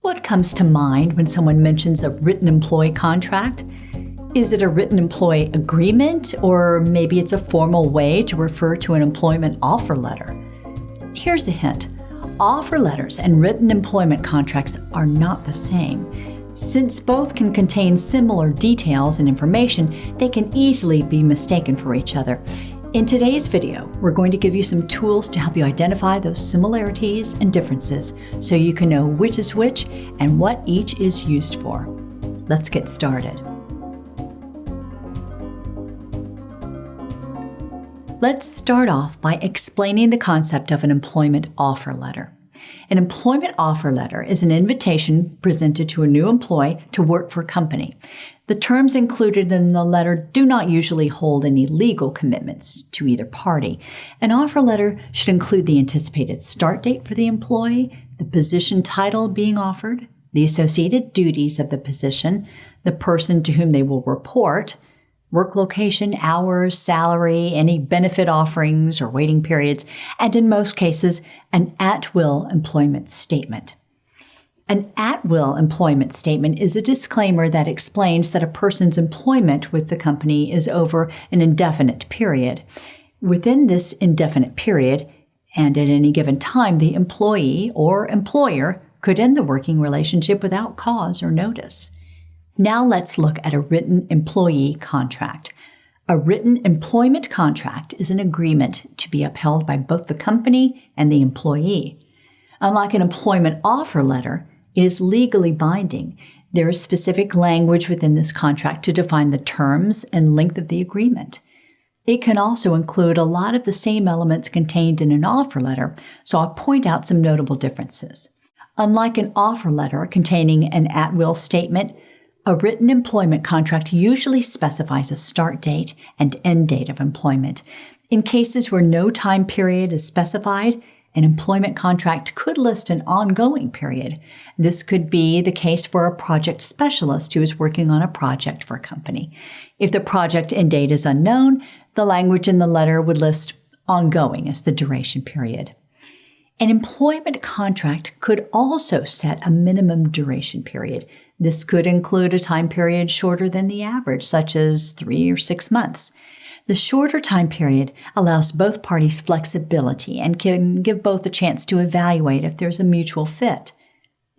What comes to mind when someone mentions a written employee contract? Is it a written employee agreement, or maybe it's a formal way to refer to an employment offer letter? Here's a hint. Offer letters and written employment contracts are not the same. Since both can contain similar details and information, they can easily be mistaken for each other. In today's video, we're going to give you some tools to help you identify those similarities and differences so you can know which is which and what each is used for. Let's get started. Let's start off by explaining the concept of an employment offer letter. An employment offer letter is an invitation presented to a new employee to work for a company. The terms included in the letter do not usually hold any legal commitments to either party. An offer letter should include the anticipated start date for the employee, the position title being offered, the associated duties of the position, the person to whom they will report, work location, hours, salary, any benefit offerings or waiting periods, and in most cases, an at-will employment statement. An at-will employment statement is a disclaimer that explains that a person's employment with the company is over an indefinite period. Within this indefinite period, and at any given time, the employee or employer could end the working relationship without cause or notice. Now let's look at a written employee contract. A written employment contract is an agreement to be upheld by both the company and the employee. Unlike an employment offer letter, it is legally binding. There is specific language within this contract to define the terms and length of the agreement. It can also include a lot of the same elements contained in an offer letter, so I'll point out some notable differences. Unlike an offer letter containing an at-will statement, a written employment contract usually specifies a start date and end date of employment. In cases where no time period is specified, an employment contract could list an ongoing period. This could be the case for a project specialist who is working on a project for a company. If the project end date is unknown, the language in the letter would list ongoing as the duration period. An employment contract could also set a minimum duration period. This could include a time period shorter than the average, such as 3 or 6 months. The shorter time period allows both parties flexibility and can give both a chance to evaluate if there's a mutual fit.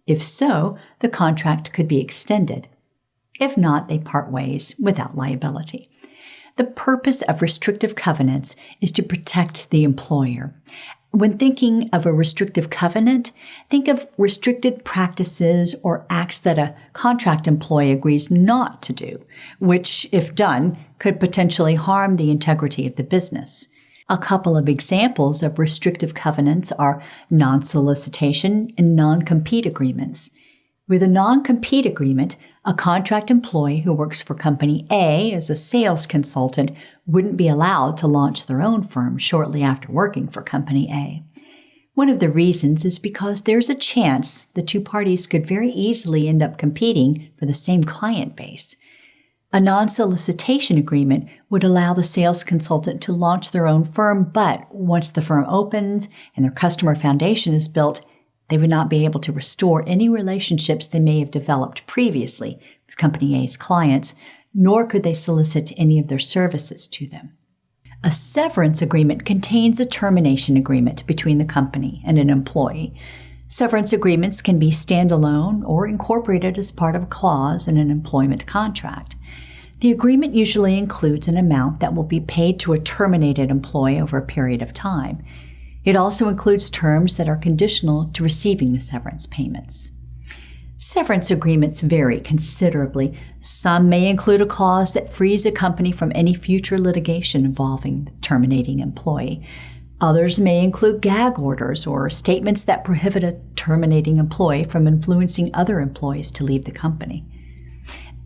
If so, the contract could be extended. If not, they part ways without liability. The purpose of restrictive covenants is to protect the employer. When thinking of a restrictive covenant, think of restricted practices or acts that a contract employee agrees not to do, which, if done, could potentially harm the integrity of the business. A couple of examples of restrictive covenants are non-solicitation and non-compete agreements. With a non-compete agreement, a contract employee who works for Company A as a sales consultant wouldn't be allowed to launch their own firm shortly after working for Company A. One of the reasons is because there's a chance the two parties could very easily end up competing for the same client base. A non-solicitation agreement would allow the sales consultant to launch their own firm, but once the firm opens and their customer foundation is built, they would not be able to restore any relationships they may have developed previously with Company A's clients, nor could they solicit any of their services to them. A severance agreement contains a termination agreement between the company and an employee. Severance agreements can be standalone or incorporated as part of a clause in an employment contract. The agreement usually includes an amount that will be paid to a terminated employee over a period of time. It also includes terms that are conditional to receiving the severance payments. Severance agreements vary considerably. Some may include a clause that frees a company from any future litigation involving the terminating employee. Others may include gag orders or statements that prohibit a terminating employee from influencing other employees to leave the company.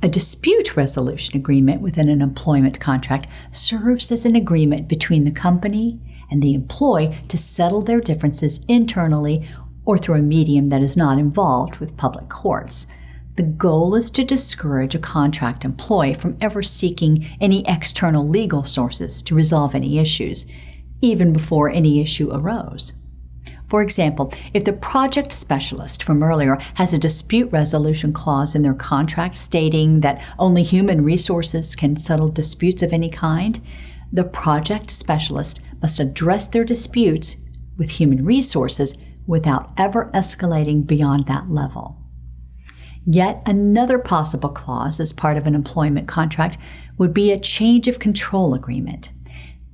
A dispute resolution agreement within an employment contract serves as an agreement between the company and the employee to settle their differences internally or through a medium that is not involved with public courts. The goal is to discourage a contract employee from ever seeking any external legal sources to resolve any issues, even before any issue arose. For example, if the project specialist from earlier has a dispute resolution clause in their contract stating that only human resources can settle disputes of any kind, the project specialist must address their disputes with human resources without ever escalating beyond that level. Yet another possible clause as part of an employment contract would be a change of control agreement.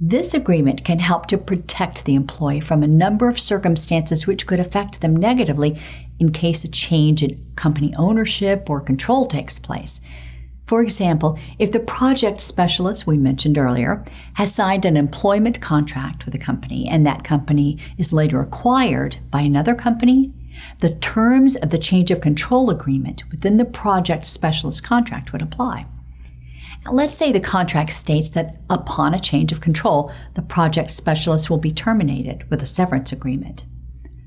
This agreement can help to protect the employee from a number of circumstances which could affect them negatively in case a change in company ownership or control takes place. For example, if the project specialist we mentioned earlier has signed an employment contract with a company and that company is later acquired by another company, the terms of the change of control agreement within the project specialist contract would apply. Now, let's say the contract states that upon a change of control, the project specialist will be terminated with a severance agreement.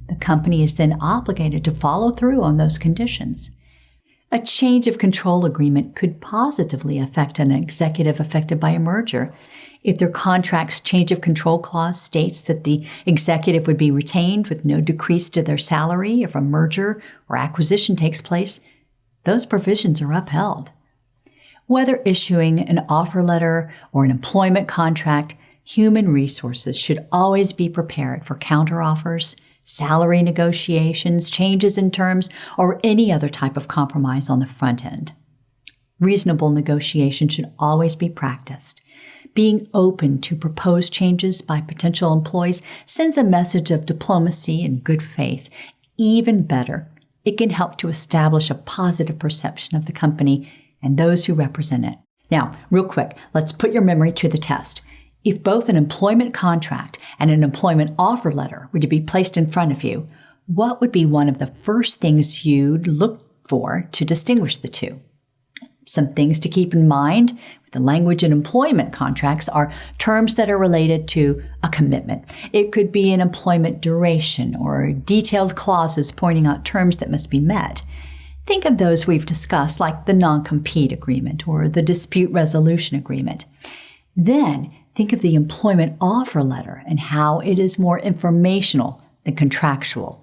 The company is then obligated to follow through on those conditions. A change of control agreement could positively affect an executive affected by a merger. If their contract's change of control clause states that the executive would be retained with no decrease to their salary if a merger or acquisition takes place, those provisions are upheld. Whether issuing an offer letter or an employment contract, human resources should always be prepared for counteroffers, salary negotiations, changes in terms, or any other type of compromise on the front end. Reasonable negotiation should always be practiced. Being open to proposed changes by potential employees sends a message of diplomacy and good faith. Even better, it can help to establish a positive perception of the company and those who represent it. Now, real quick, let's put your memory to the test. If both an employment contract and an employment offer letter were to be placed in front of you, what would be one of the first things you'd look for to distinguish the two? Some things to keep in mind with the language in employment contracts are terms that are related to a commitment. It could be an employment duration or detailed clauses pointing out terms that must be met. Think of those we've discussed, like the non-compete agreement or the dispute resolution agreement. Then think of the employment offer letter and how it is more informational than contractual.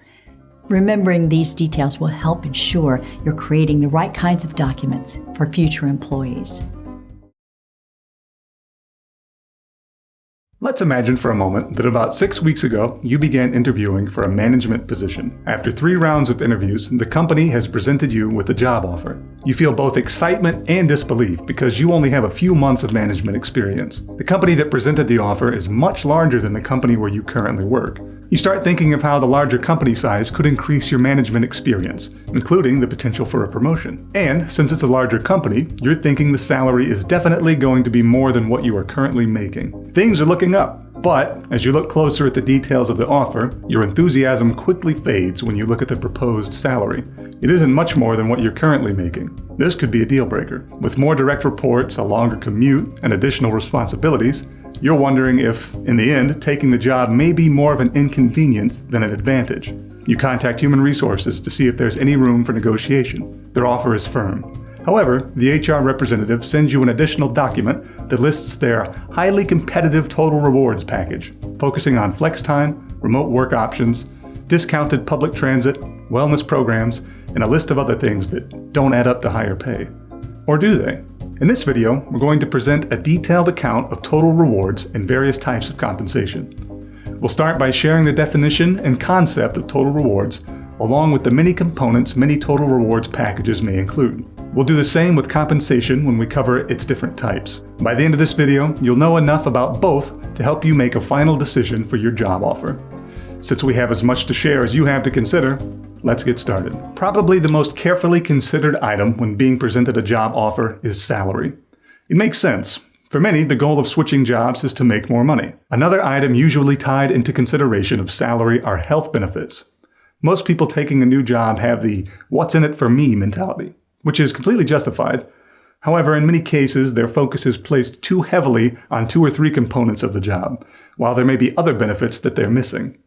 Remembering these details will help ensure you're creating the right kinds of documents for future employees. Let's imagine for a moment that about 6 weeks ago, you began interviewing for a management position. After 3 rounds of interviews, the company has presented you with a job offer. You feel both excitement and disbelief because you only have a few months of management experience. The company that presented the offer is much larger than the company where you currently work. You start thinking of how the larger company size could increase your management experience, including the potential for a promotion. And since it's a larger company, you're thinking the salary is definitely going to be more than what you are currently making. Things are looking up, but as you look closer at the details of the offer, your enthusiasm quickly fades when you look at the proposed salary. It isn't much more than what you're currently making. This could be a deal breaker. With more direct reports, a longer commute, and additional responsibilities, you're wondering if, in the end, taking the job may be more of an inconvenience than an advantage. You contact Human Resources to see if there's any room for negotiation. Their offer is firm. However, the HR representative sends you an additional document that lists their highly competitive total rewards package, focusing on flex time, remote work options, discounted public transit, wellness programs, and a list of other things that don't add up to higher pay. Or do they? In this video, we're going to present a detailed account of total rewards and various types of compensation. We'll start by sharing the definition and concept of total rewards, along with the many components many total rewards packages may include. We'll do the same with compensation when we cover its different types. By the end of this video, you'll know enough about both to help you make a final decision for your job offer. Since we have as much to share as you have to consider, let's get started. Probably the most carefully considered item when being presented a job offer is salary. It makes sense. For many, the goal of switching jobs is to make more money. Another item usually tied into consideration of salary are health benefits. Most people taking a new job have the "what's in it for me" mentality, which is completely justified. However, in many cases, their focus is placed too heavily on 2 or 3 components of the job, while there may be other benefits that they're missing.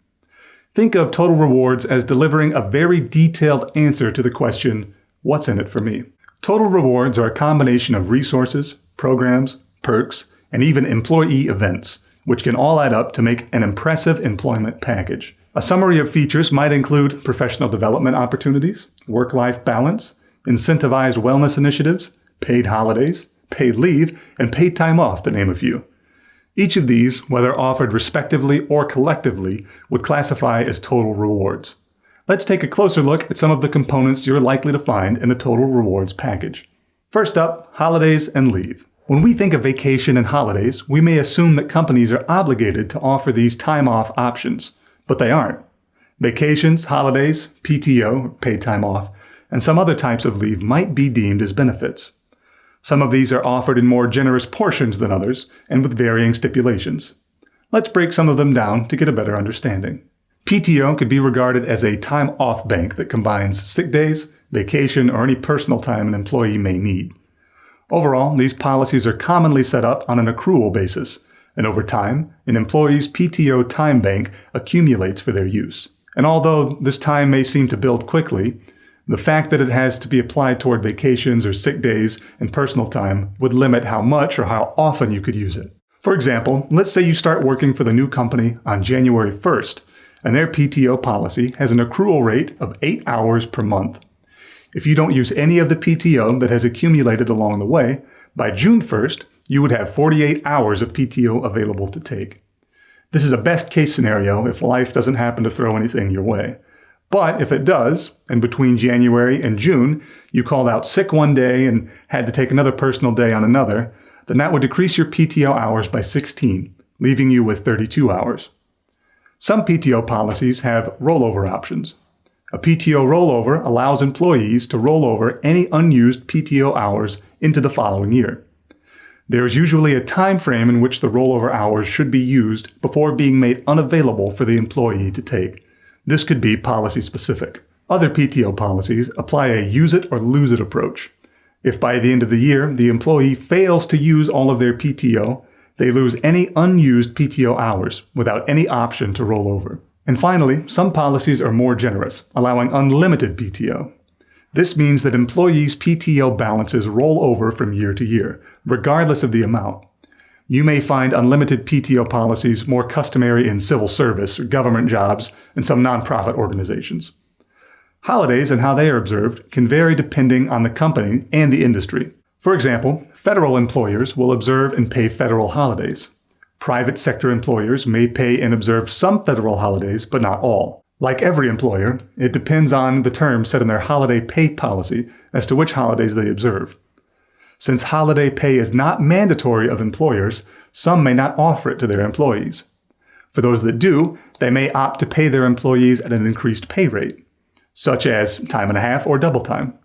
Think of total rewards as delivering a very detailed answer to the question, what's in it for me? Total rewards are a combination of resources, programs, perks, and even employee events, which can all add up to make an impressive employment package. A summary of features might include professional development opportunities, work-life balance, incentivized wellness initiatives, paid holidays, paid leave, and paid time off, to name a few. Each of these, whether offered respectively or collectively, would classify as total rewards. Let's take a closer look at some of the components you're likely to find in the total rewards package. First up, holidays and leave. When we think of vacation and holidays, we may assume that companies are obligated to offer these time-off options, but they aren't. Vacations, holidays, PTO, paid time off, and some other types of leave might be deemed as benefits. Some of these are offered in more generous portions than others, and with varying stipulations. Let's break some of them down to get a better understanding. PTO could be regarded as a time-off bank that combines sick days, vacation, or any personal time an employee may need. Overall, these policies are commonly set up on an accrual basis, and over time, an employee's PTO time bank accumulates for their use. And although this time may seem to build quickly, the fact that it has to be applied toward vacations or sick days and personal time would limit how much or how often you could use it. For example, let's say you start working for the new company on January 1st, and their PTO policy has an accrual rate of 8 hours per month. If you don't use any of the PTO that has accumulated along the way, by June 1st, you would have 48 hours of PTO available to take. This is a best-case scenario if life doesn't happen to throw anything your way. But if it does, and between January and June, you called out sick one day and had to take another personal day on another, then that would decrease your PTO hours by 16, leaving you with 32 hours. Some PTO policies have rollover options. A PTO rollover allows employees to roll over any unused PTO hours into the following year. There is usually a time frame in which the rollover hours should be used before being made unavailable for the employee to take. This could be policy specific. Other PTO policies apply a use it or lose it approach. If by the end of the year the employee fails to use all of their PTO, they lose any unused PTO hours without any option to roll over. And finally, some policies are more generous, allowing unlimited PTO. This means that employees' PTO balances roll over from year to year, regardless of the amount. You may find unlimited PTO policies more customary in civil service or government jobs and some nonprofit organizations. Holidays and how they are observed can vary depending on the company and the industry. For example, federal employers will observe and pay federal holidays. Private sector employers may pay and observe some federal holidays, but not all. Like every employer, it depends on the terms set in their holiday pay policy as to which holidays they observe. Since holiday pay is not mandatory of employers, some may not offer it to their employees. For those that do, they may opt to pay their employees at an increased pay rate, such as time and a half or double time.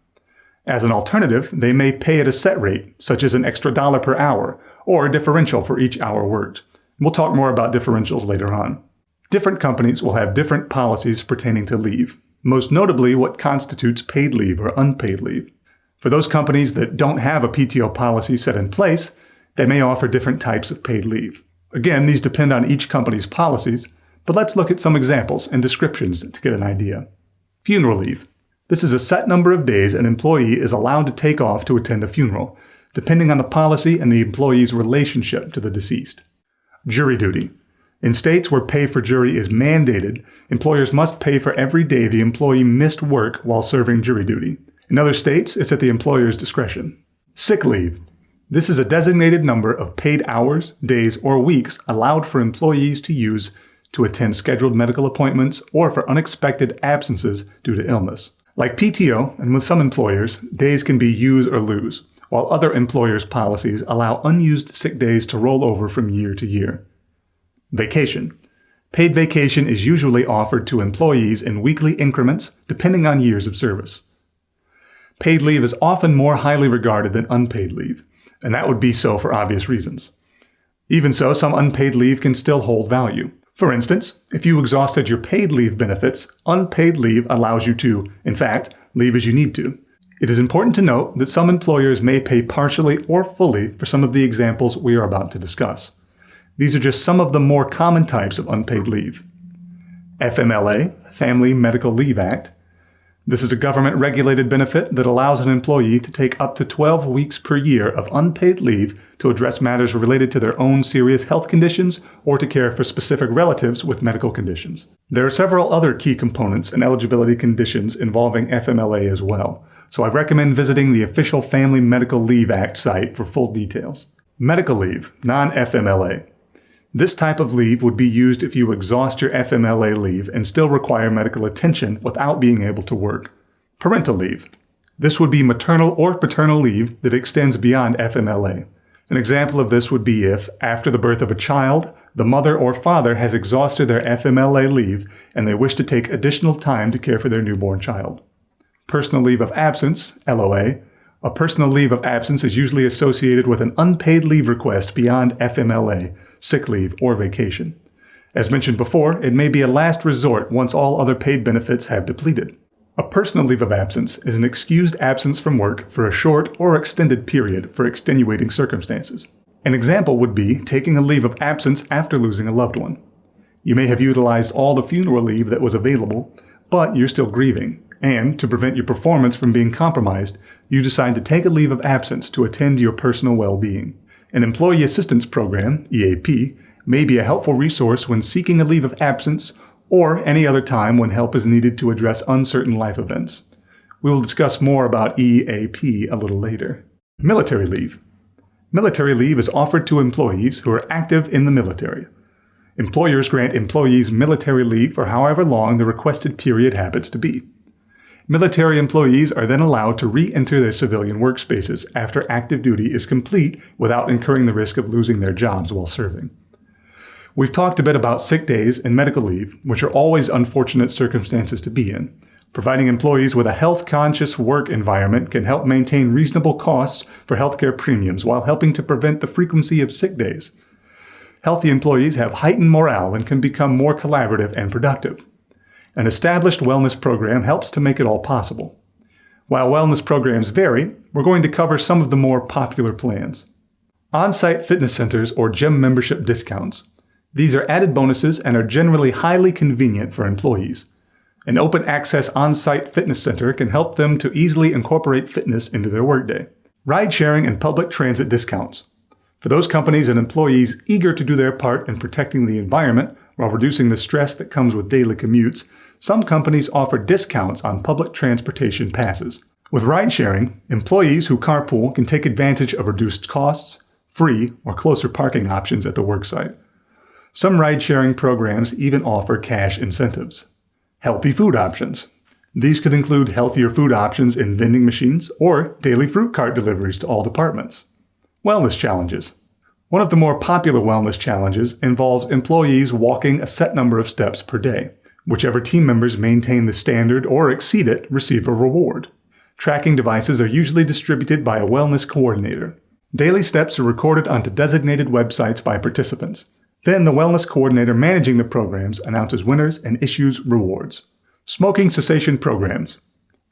As an alternative, they may pay at a set rate, such as an extra $1 per hour, or a differential for each hour worked. We'll talk more about differentials later on. Different companies will have different policies pertaining to leave, most notably what constitutes paid leave or unpaid leave. For those companies that don't have a PTO policy set in place, they may offer different types of paid leave. Again, these depend on each company's policies, but let's look at some examples and descriptions to get an idea. Funeral leave. This is a set number of days an employee is allowed to take off to attend a funeral, depending on the policy and the employee's relationship to the deceased. Jury duty. In states where pay for jury is mandated, employers must pay for every day the employee missed work while serving jury duty. In other states, it's at the employer's discretion. Sick leave. This is a designated number of paid hours, days, or weeks allowed for employees to use to attend scheduled medical appointments or for unexpected absences due to illness. Like PTO, and with some employers, days can be use or lose, while other employers' policies allow unused sick days to roll over from year to year. Vacation. Paid vacation is usually offered to employees in weekly increments depending on years of service. Paid leave is often more highly regarded than unpaid leave, and that would be so for obvious reasons. Even so, some unpaid leave can still hold value. For instance, if you exhausted your paid leave benefits, unpaid leave allows you to, in fact, leave as you need to. It is important to note that some employers may pay partially or fully for some of the examples we are about to discuss. These are just some of the more common types of unpaid leave. FMLA, Family Medical Leave Act, This is a government-regulated benefit that allows an employee to take up to 12 weeks per year of unpaid leave to address matters related to their own serious health conditions or to care for specific relatives with medical conditions. There are several other key components and eligibility conditions involving FMLA as well, so I recommend visiting the official Family Medical Leave Act site for full details. Medical leave, non-FMLA. This type of leave would be used if you exhaust your FMLA leave and still require medical attention without being able to work. Parental leave. This would be maternal or paternal leave that extends beyond FMLA. An example of this would be if, after the birth of a child, the mother or father has exhausted their FMLA leave and they wish to take additional time to care for their newborn child. Personal leave of absence, LOA. A personal leave of absence is usually associated with an unpaid leave request beyond FMLA, sick leave, or vacation. As mentioned before, it may be a last resort once all other paid benefits have depleted. A personal leave of absence is an excused absence from work for a short or extended period for extenuating circumstances. An example would be taking a leave of absence after losing a loved one. You may have utilized all the funeral leave that was available, but you're still grieving, and to prevent your performance from being compromised, you decide to take a leave of absence to attend to your personal well-being. An Employee Assistance Program, EAP, may be a helpful resource when seeking a leave of absence or any other time when help is needed to address uncertain life events. We will discuss more about EAP a little later. Military leave. Military leave is offered to employees who are active in the military. Employers grant employees military leave for however long the requested period happens to be. Military employees are then allowed to re-enter their civilian workspaces after active duty is complete without incurring the risk of losing their jobs while serving. We've talked a bit about sick days and medical leave, which are always unfortunate circumstances to be in. Providing employees with a health-conscious work environment can help maintain reasonable costs for healthcare premiums while helping to prevent the frequency of sick days. Healthy employees have heightened morale and can become more collaborative and productive. An established wellness program helps to make it all possible. While wellness programs vary, we're going to cover some of the more popular plans. On-site fitness centers or gym membership discounts. These are added bonuses and are generally highly convenient for employees. An open access on-site fitness center can help them to easily incorporate fitness into their workday. Ride-sharing and public transit discounts. For those companies and employees eager to do their part in protecting the environment while reducing the stress that comes with daily commutes, some companies offer discounts on public transportation passes. With ride-sharing, employees who carpool can take advantage of reduced costs, free or closer parking options at the worksite. Some ride-sharing programs even offer cash incentives. Healthy food options. These could include healthier food options in vending machines or daily fruit cart deliveries to all departments. Wellness challenges. One of the more popular wellness challenges involves employees walking a set number of steps per day. Whichever team members maintain the standard or exceed it receive a reward. Tracking devices are usually distributed by a wellness coordinator. Daily steps are recorded onto designated websites by participants. Then the wellness coordinator managing the programs announces winners and issues rewards. Smoking cessation programs.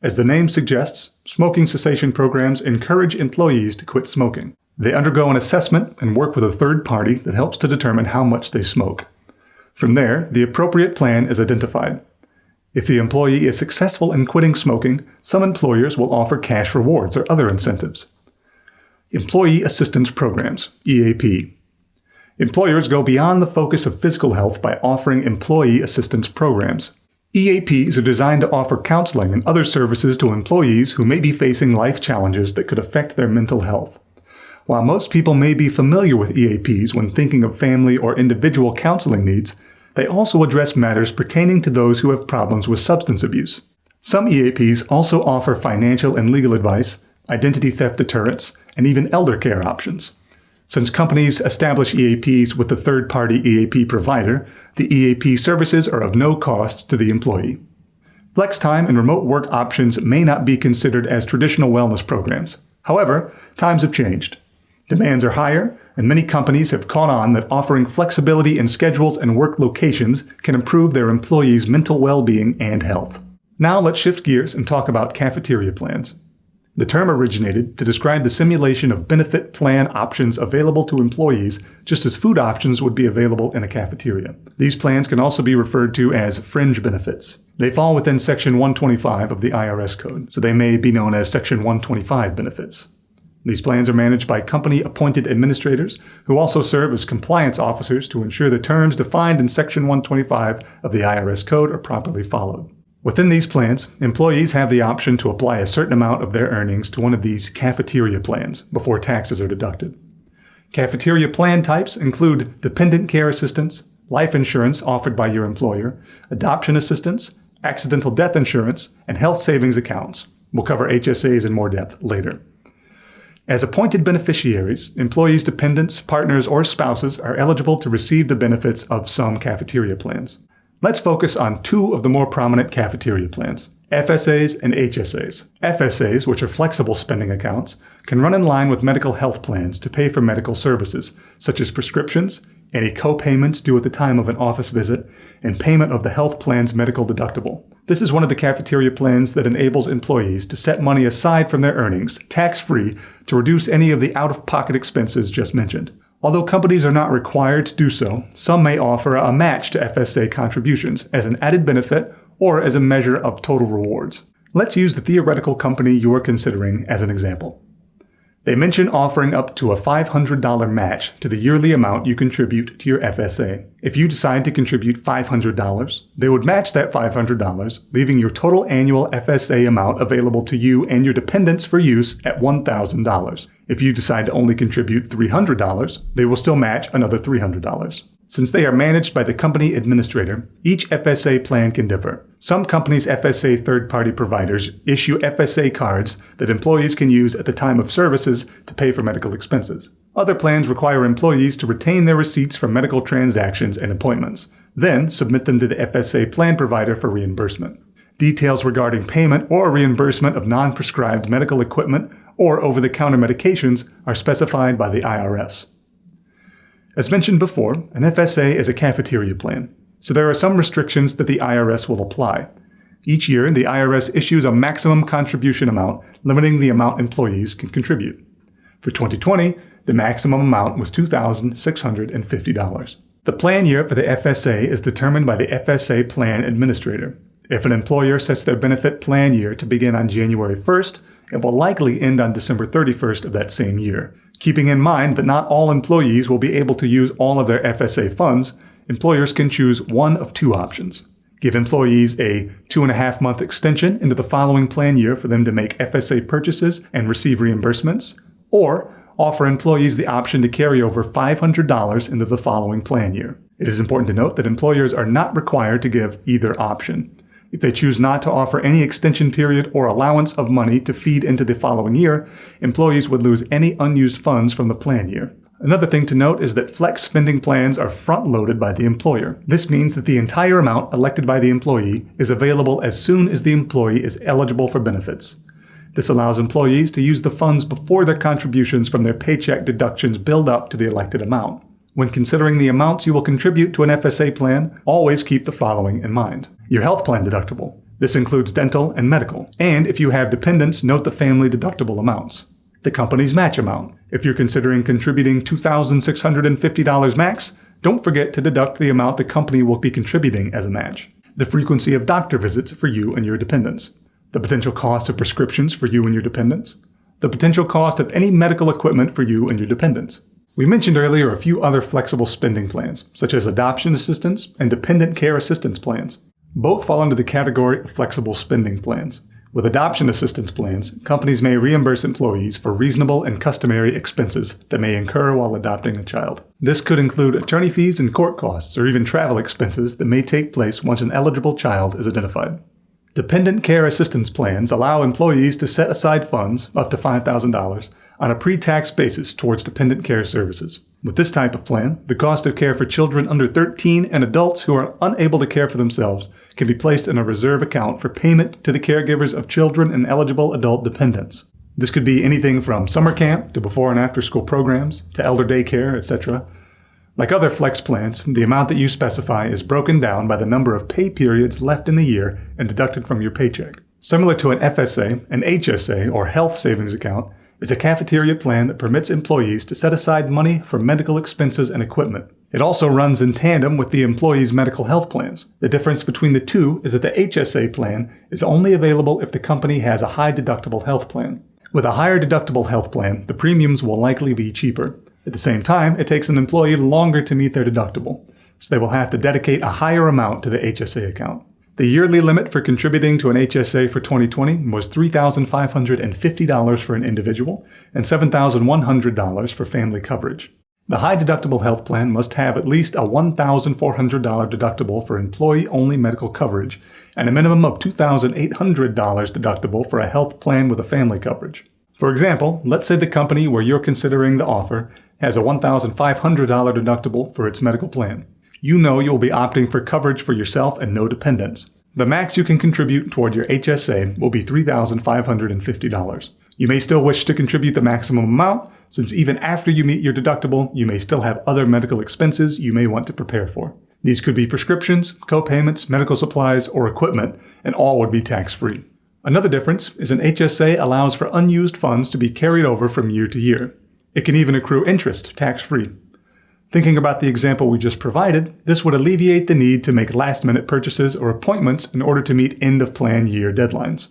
As the name suggests, smoking cessation programs encourage employees to quit smoking. They undergo an assessment and work with a third party that helps to determine how much they smoke. From there, the appropriate plan is identified. If the employee is successful in quitting smoking, some employers will offer cash rewards or other incentives. Employee Assistance Programs, EAP. Employers go beyond the focus of physical health by offering employee assistance programs. EAPs are designed to offer counseling and other services to employees who may be facing life challenges that could affect their mental health. While most people may be familiar with EAPs when thinking of family or individual counseling needs, they also address matters pertaining to those who have problems with substance abuse. Some EAPs also offer financial and legal advice, identity theft deterrence, and even elder care options. Since companies establish EAPs with the third-party EAP provider, the EAP services are of no cost to the employee. Flex time and remote work options may not be considered as traditional wellness programs. However, times have changed. Demands are higher, and many companies have caught on that offering flexibility in schedules and work locations can improve their employees' mental well-being and health. Now let's shift gears and talk about cafeteria plans. The term originated to describe the simulation of benefit plan options available to employees, just as food options would be available in a cafeteria. These plans can also be referred to as fringe benefits. They fall within Section 125 of the IRS Code, so they may be known as Section 125 benefits. These plans are managed by company-appointed administrators who also serve as compliance officers to ensure the terms defined in Section 125 of the IRS Code are properly followed. Within these plans, employees have the option to apply a certain amount of their earnings to one of these cafeteria plans before taxes are deducted. Cafeteria plan types include dependent care assistance, life insurance offered by your employer, adoption assistance, accidental death insurance, and health savings accounts. We'll cover HSAs in more depth later. As appointed beneficiaries, employees' dependents, partners, or spouses are eligible to receive the benefits of some cafeteria plans. Let's focus on two of the more prominent cafeteria plans, FSAs and HSAs. FSAs, which are flexible spending accounts, can run in line with medical health plans to pay for medical services, such as prescriptions, any co-payments due at the time of an office visit, and payment of the health plan's medical deductible. This is one of the cafeteria plans that enables employees to set money aside from their earnings, tax-free, to reduce any of the out-of-pocket expenses just mentioned. Although companies are not required to do so, some may offer a match to FSA contributions as an added benefit or as a measure of total rewards. Let's use the theoretical company you are considering as an example. They mention offering up to a $500 match to the yearly amount you contribute to your FSA. If you decide to contribute $500, they would match that $500, leaving your total annual FSA amount available to you and your dependents for use at $1,000. If you decide to only contribute $300, they will still match another $300. Since they are managed by the company administrator, each FSA plan can differ. Some companies' FSA third-party providers issue FSA cards that employees can use at the time of services to pay for medical expenses. Other plans require employees to retain their receipts from medical transactions and appointments, then submit them to the FSA plan provider for reimbursement. Details regarding payment or reimbursement of non-prescribed medical equipment or over-the-counter medications are specified by the IRS. As mentioned before, an FSA is a cafeteria plan, so there are some restrictions that the IRS will apply. Each year, the IRS issues a maximum contribution amount, limiting the amount employees can contribute. For 2020, the maximum amount was $2,650. The plan year for the FSA is determined by the FSA plan administrator. If an employer sets their benefit plan year to begin on January 1st, it will likely end on December 31st of that same year. Keeping in mind that not all employees will be able to use all of their FSA funds, employers can choose one of two options. Give employees a 2.5-month extension into the following plan year for them to make FSA purchases and receive reimbursements, or offer employees the option to carry over $500 into the following plan year. It is important to note that employers are not required to give either option. If they choose not to offer any extension period or allowance of money to feed into the following year, employees would lose any unused funds from the plan year. Another thing to note is that flex spending plans are front-loaded by the employer. This means that the entire amount elected by the employee is available as soon as the employee is eligible for benefits. This allows employees to use the funds before their contributions from their paycheck deductions build up to the elected amount. When considering the amounts you will contribute to an FSA plan, always keep the following in mind. Your health plan deductible. This includes dental and medical. And if you have dependents, note the family deductible amounts. The company's match amount. If you're considering contributing $2,650 max, don't forget to deduct the amount the company will be contributing as a match. The frequency of doctor visits for you and your dependents. The potential cost of prescriptions for you and your dependents. The potential cost of any medical equipment for you and your dependents. We mentioned earlier a few other flexible spending plans, such as adoption assistance and dependent care assistance plans. Both fall under the category of flexible spending plans. With adoption assistance plans, companies may reimburse employees for reasonable and customary expenses that may incur while adopting a child. This could include attorney fees and court costs, or even travel expenses that may take place once an eligible child is identified. Dependent care assistance plans allow employees to set aside funds, up to $5,000, on a pre-tax basis towards dependent care services. With this type of plan, the cost of care for children under 13 and adults who are unable to care for themselves can be placed in a reserve account for payment to the caregivers of children and eligible adult dependents. This could be anything from summer camp to before and after school programs to elder daycare, etc. Like other flex plans, the amount that you specify is broken down by the number of pay periods left in the year and deducted from your paycheck. Similar to an FSA, an HSA, or health savings account, is a cafeteria plan that permits employees to set aside money for medical expenses and equipment. It also runs in tandem with the employee's medical health plans. The difference between the two is that the HSA plan is only available if the company has a high deductible health plan. With a higher deductible health plan, the premiums will likely be cheaper. At the same time, it takes an employee longer to meet their deductible, so they will have to dedicate a higher amount to the HSA account. The yearly limit for contributing to an HSA for 2020 was $3,550 for an individual and $7,100 for family coverage. The high deductible health plan must have at least a $1,400 deductible for employee-only medical coverage and a minimum of $2,800 deductible for a health plan with a family coverage. For example, let's say the company where you're considering the offer has a $1,500 deductible for its medical plan. You know you'll be opting for coverage for yourself and no dependents. The max you can contribute toward your HSA will be $3,550. You may still wish to contribute the maximum amount, since even after you meet your deductible, you may still have other medical expenses you may want to prepare for. These could be prescriptions, co-payments, medical supplies, or equipment, and all would be tax-free. Another difference is an HSA allows for unused funds to be carried over from year to year. It can even accrue interest tax-free. Thinking about the example we just provided, this would alleviate the need to make last-minute purchases or appointments in order to meet end-of-plan year deadlines.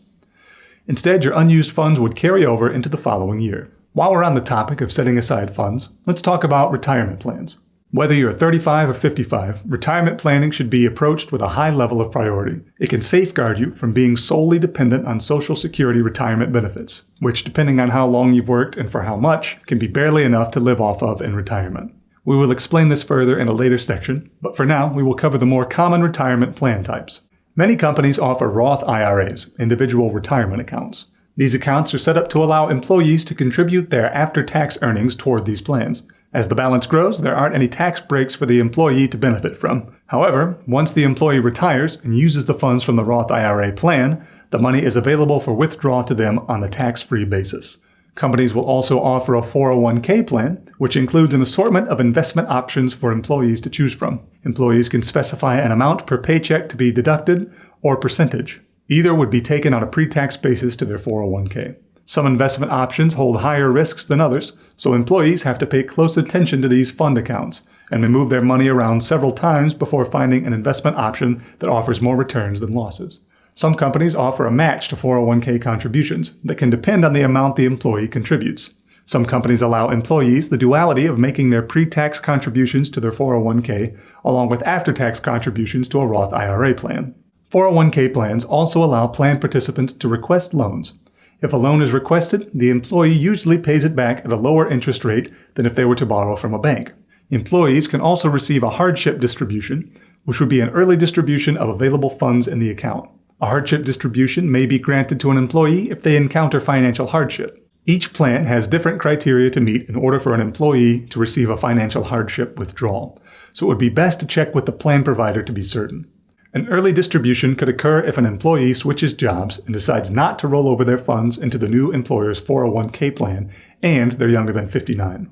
Instead, your unused funds would carry over into the following year. While we're on the topic of setting aside funds, let's talk about retirement plans. Whether you're 35 or 55, retirement planning should be approached with a high level of priority. It can safeguard you from being solely dependent on Social Security retirement benefits, which, depending on how long you've worked and for how much, can be barely enough to live off of in retirement. We will explain this further in a later section, but for now, we will cover the more common retirement plan types. Many companies offer Roth IRAs, individual retirement accounts. These accounts are set up to allow employees to contribute their after-tax earnings toward these plans. As the balance grows, there aren't any tax breaks for the employee to benefit from. However, once the employee retires and uses the funds from the Roth IRA plan, the money is available for withdrawal to them on a tax-free basis. Companies will also offer a 401k plan, which includes an assortment of investment options for employees to choose from. Employees can specify an amount per paycheck to be deducted or percentage. Either would be taken on a pre-tax basis to their 401k. Some investment options hold higher risks than others, so employees have to pay close attention to these fund accounts and may move their money around several times before finding an investment option that offers more returns than losses. Some companies offer a match to 401k contributions that can depend on the amount the employee contributes. Some companies allow employees the duality of making their pre-tax contributions to their 401k along with after-tax contributions to a Roth IRA plan. 401k plans also allow plan participants to request loans. If a loan is requested, the employee usually pays it back at a lower interest rate than if they were to borrow from a bank. Employees can also receive a hardship distribution, which would be an early distribution of available funds in the account. A hardship distribution may be granted to an employee if they encounter financial hardship. Each plan has different criteria to meet in order for an employee to receive a financial hardship withdrawal, so it would be best to check with the plan provider to be certain. An early distribution could occur if an employee switches jobs and decides not to roll over their funds into the new employer's 401k plan and they're younger than 59.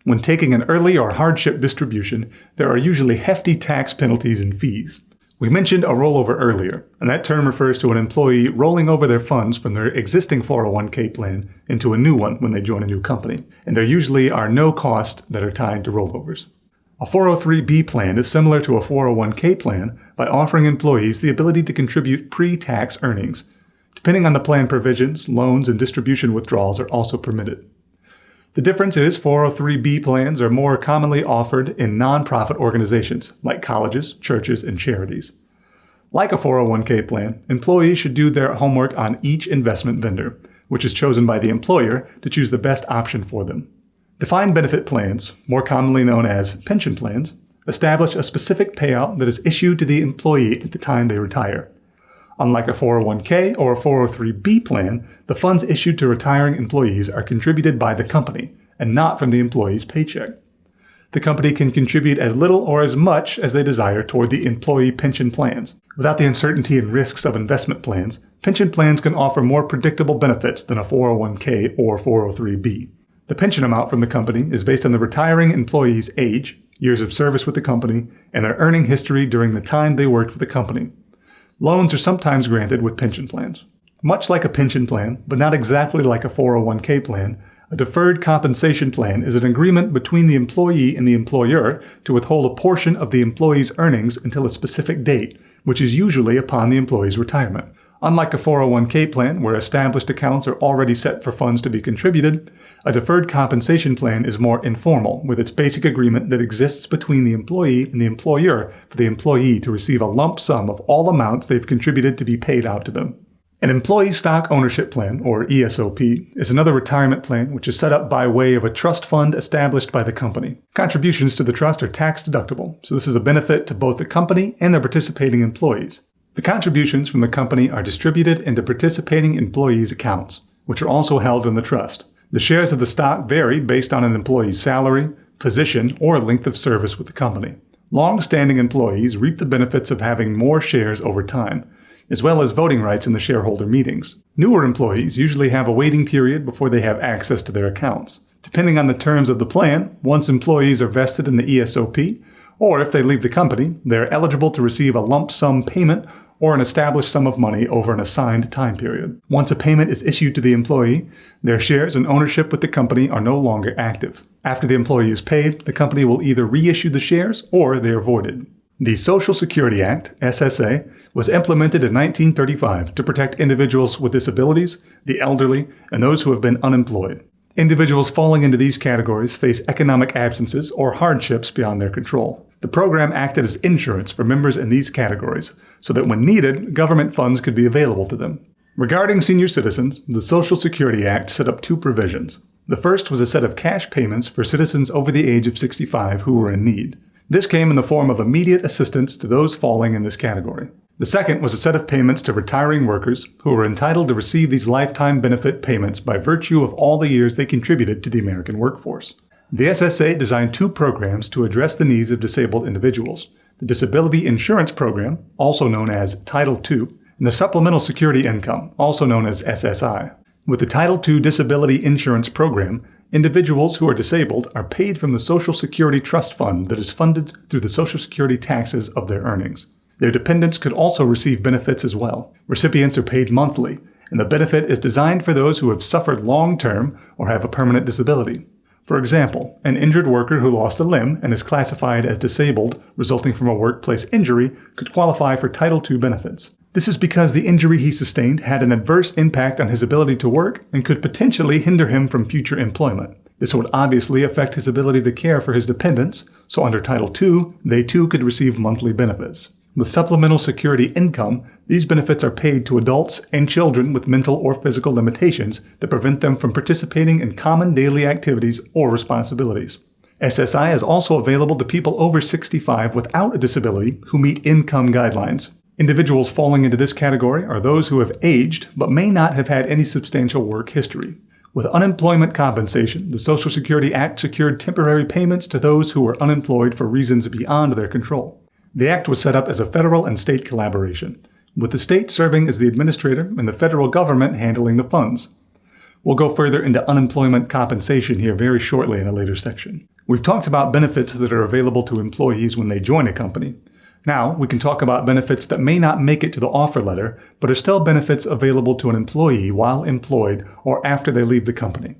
When taking an early or hardship distribution, there are usually hefty tax penalties and fees. We mentioned a rollover earlier, and that term refers to an employee rolling over their funds from their existing 401k plan into a new one when they join a new company, and there usually are no costs that are tied to rollovers. A 403b plan is similar to a 401k plan by offering employees the ability to contribute pre-tax earnings. Depending on the plan provisions, loans and distribution withdrawals are also permitted. The difference is 403b plans are more commonly offered in nonprofit organizations like colleges, churches, and charities. Like a 401k plan, employees should do their homework on each investment vendor, which is chosen by the employer to choose the best option for them. Defined benefit plans, more commonly known as pension plans, establish a specific payout that is issued to the employee at the time they retire. Unlike a 401k or a 403b plan, the funds issued to retiring employees are contributed by the company and not from the employee's paycheck. The company can contribute as little or as much as they desire toward the employee pension plans. Without the uncertainty and risks of investment plans, pension plans can offer more predictable benefits than a 401k or 403b. The pension amount from the company is based on the retiring employee's age, years of service with the company, and their earning history during the time they worked with the company. Loans are sometimes granted with pension plans. Much like a pension plan, but not exactly like a 401k plan, a deferred compensation plan is an agreement between the employee and the employer to withhold a portion of the employee's earnings until a specific date, which is usually upon the employee's retirement. Unlike a 401k plan, where established accounts are already set for funds to be contributed, a deferred compensation plan is more informal, with its basic agreement that exists between the employee and the employer for the employee to receive a lump sum of all amounts they've contributed to be paid out to them. An employee stock ownership plan, or ESOP, is another retirement plan which is set up by way of a trust fund established by the company. Contributions to the trust are tax deductible, so this is a benefit to both the company and their participating employees. The contributions from the company are distributed into participating employees' accounts, which are also held in the trust. The shares of the stock vary based on an employee's salary, position, or length of service with the company. Long-standing employees reap the benefits of having more shares over time, as well as voting rights in the shareholder meetings. Newer employees usually have a waiting period before they have access to their accounts. Depending on the terms of the plan, once employees are vested in the ESOP, or if they leave the company, they are eligible to receive a lump sum payment or an established sum of money over an assigned time period. Once a payment is issued to the employee, their shares and ownership with the company are no longer active. After the employee is paid, the company will either reissue the shares or they are voided. The Social Security Act, SSA, was implemented in 1935 to protect individuals with disabilities, the elderly, and those who have been unemployed. Individuals falling into these categories face economic absences or hardships beyond their control. The program acted as insurance for members in these categories, so that when needed, government funds could be available to them. Regarding senior citizens, the Social Security Act set up two provisions. The first was a set of cash payments for citizens over the age of 65 who were in need. This came in the form of immediate assistance to those falling in this category. The second was a set of payments to retiring workers who were entitled to receive these lifetime benefit payments by virtue of all the years they contributed to the American workforce. The SSA designed two programs to address the needs of disabled individuals: the Disability Insurance Program, also known as Title II, and the Supplemental Security Income, also known as SSI. With the Title II Disability Insurance Program, individuals who are disabled are paid from the Social Security Trust Fund that is funded through the Social Security taxes of their earnings. Their dependents could also receive benefits as well. Recipients are paid monthly, and the benefit is designed for those who have suffered long-term or have a permanent disability. For example, an injured worker who lost a limb and is classified as disabled resulting from a workplace injury could qualify for Title II benefits. This is because the injury he sustained had an adverse impact on his ability to work and could potentially hinder him from future employment. This would obviously affect his ability to care for his dependents, so under Title II, they too could receive monthly benefits. With supplemental security income, these benefits are paid to adults and children with mental or physical limitations that prevent them from participating in common daily activities or responsibilities. SSI is also available to people over 65 without a disability who meet income guidelines. Individuals falling into this category are those who have aged but may not have had any substantial work history. With unemployment compensation, the Social Security Act secured temporary payments to those who were unemployed for reasons beyond their control. The Act was set up as a federal and state collaboration, with the state serving as the administrator and the federal government handling the funds. We'll go further into unemployment compensation here very shortly in a later section. We've talked about benefits that are available to employees when they join a company. Now, we can talk about benefits that may not make it to the offer letter, but are still benefits available to an employee while employed or after they leave the company.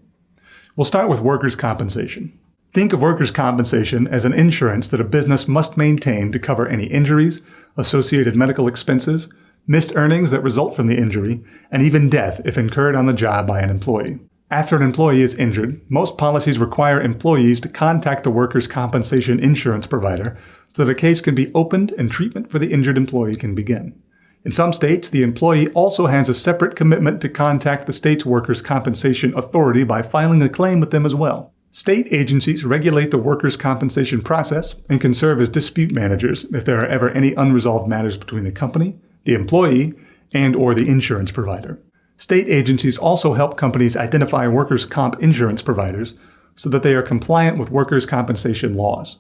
We'll start with workers' compensation. Think of workers' compensation as an insurance that a business must maintain to cover any injuries, associated medical expenses, missed earnings that result from the injury, and even death if incurred on the job by an employee. After an employee is injured, most policies require employees to contact the workers' compensation insurance provider so that a case can be opened and treatment for the injured employee can begin. In some states, the employee also has a separate commitment to contact the state's workers' compensation authority by filing a claim with them as well. State agencies regulate the workers' compensation process and can serve as dispute managers if there are ever any unresolved matters between the company, the employee, and/or the insurance provider. State agencies also help companies identify workers' comp insurance providers so that they are compliant with workers' compensation laws.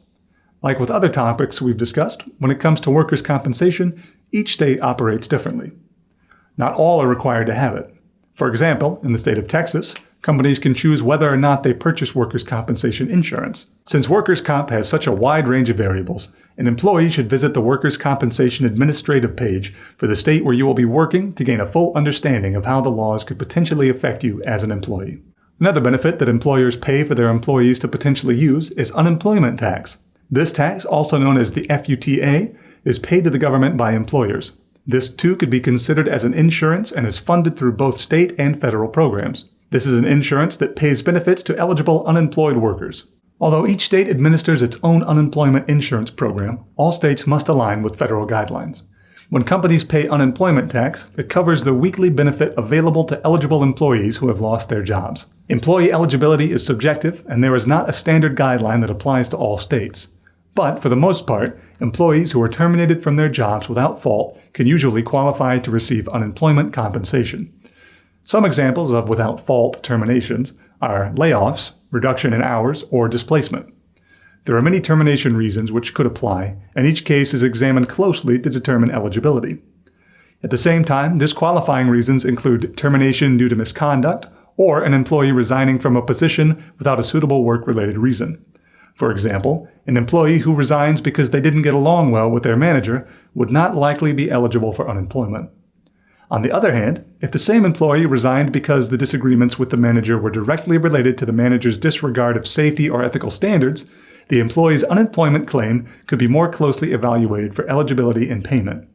Like with other topics we've discussed, when it comes to workers' compensation, each state operates differently. Not all are required to have it. For example, in the state of Texas, companies can choose whether or not they purchase workers' compensation insurance. Since workers' comp has such a wide range of variables, an employee should visit the Workers' Compensation Administrative page for the state where you will be working to gain a full understanding of how the laws could potentially affect you as an employee. Another benefit that employers pay for their employees to potentially use is unemployment tax. This tax, also known as the FUTA, is paid to the government by employers. This too could be considered as an insurance and is funded through both state and federal programs. This is an insurance that pays benefits to eligible unemployed workers. Although each state administers its own unemployment insurance program, all states must align with federal guidelines. When companies pay unemployment tax, it covers the weekly benefit available to eligible employees who have lost their jobs. Employee eligibility is subjective, and there is not a standard guideline that applies to all states. But, for the most part, employees who are terminated from their jobs without fault can usually qualify to receive unemployment compensation. Some examples of without fault terminations are layoffs, reduction in hours, or displacement. There are many termination reasons which could apply, and each case is examined closely to determine eligibility. At the same time, disqualifying reasons include termination due to misconduct or an employee resigning from a position without a suitable work-related reason. For example, an employee who resigns because they didn't get along well with their manager would not likely be eligible for unemployment. On the other hand, if the same employee resigned because the disagreements with the manager were directly related to the manager's disregard of safety or ethical standards, the employee's unemployment claim could be more closely evaluated for eligibility and payment.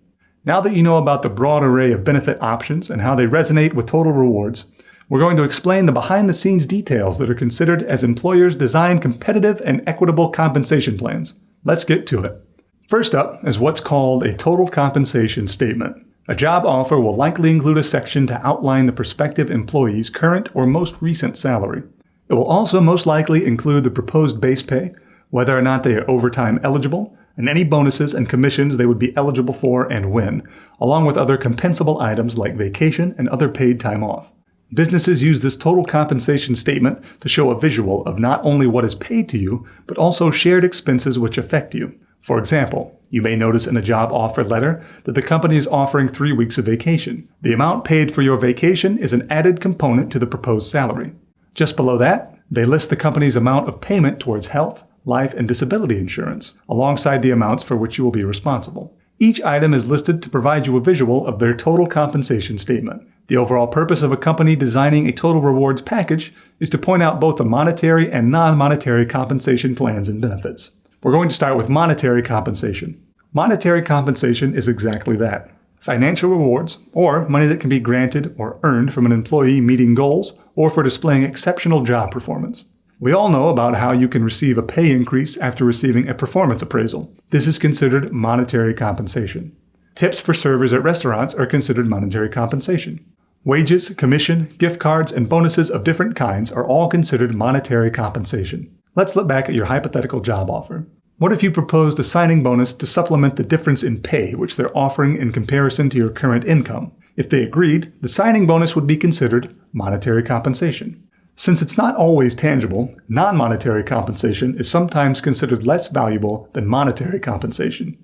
Now that you know about the broad array of benefit options and how they resonate with total rewards, we're going to explain the behind-the-scenes details that are considered as employers design competitive and equitable compensation plans. Let's get to it. First up is what's called a total compensation statement. A job offer will likely include a section to outline the prospective employee's current or most recent salary. It will also most likely include the proposed base pay, whether or not they are overtime eligible, and any bonuses and commissions they would be eligible for and when, along with other compensable items like vacation and other paid time off. Businesses use this total compensation statement to show a visual of not only what is paid to you, but also shared expenses which affect you. For example, you may notice in a job offer letter that the company is offering 3 weeks of vacation. The amount paid for your vacation is an added component to the proposed salary. Just below that, they list the company's amount of payment towards health, life, and disability insurance, alongside the amounts for which you will be responsible. Each item is listed to provide you a visual of their total compensation statement. The overall purpose of a company designing a total rewards package is to point out both the monetary and non-monetary compensation plans and benefits. We're going to start with monetary compensation. Monetary compensation is exactly that. Financial rewards, or money that can be granted or earned from an employee meeting goals or for displaying exceptional job performance. We all know about how you can receive a pay increase after receiving a performance appraisal. This is considered monetary compensation. Tips for servers at restaurants are considered monetary compensation. Wages, commission, gift cards, and bonuses of different kinds are all considered monetary compensation. Let's look back at your hypothetical job offer. What if you proposed a signing bonus to supplement the difference in pay which they're offering in comparison to your current income? If they agreed, the signing bonus would be considered monetary compensation. Since it's not always tangible, non-monetary compensation is sometimes considered less valuable than monetary compensation.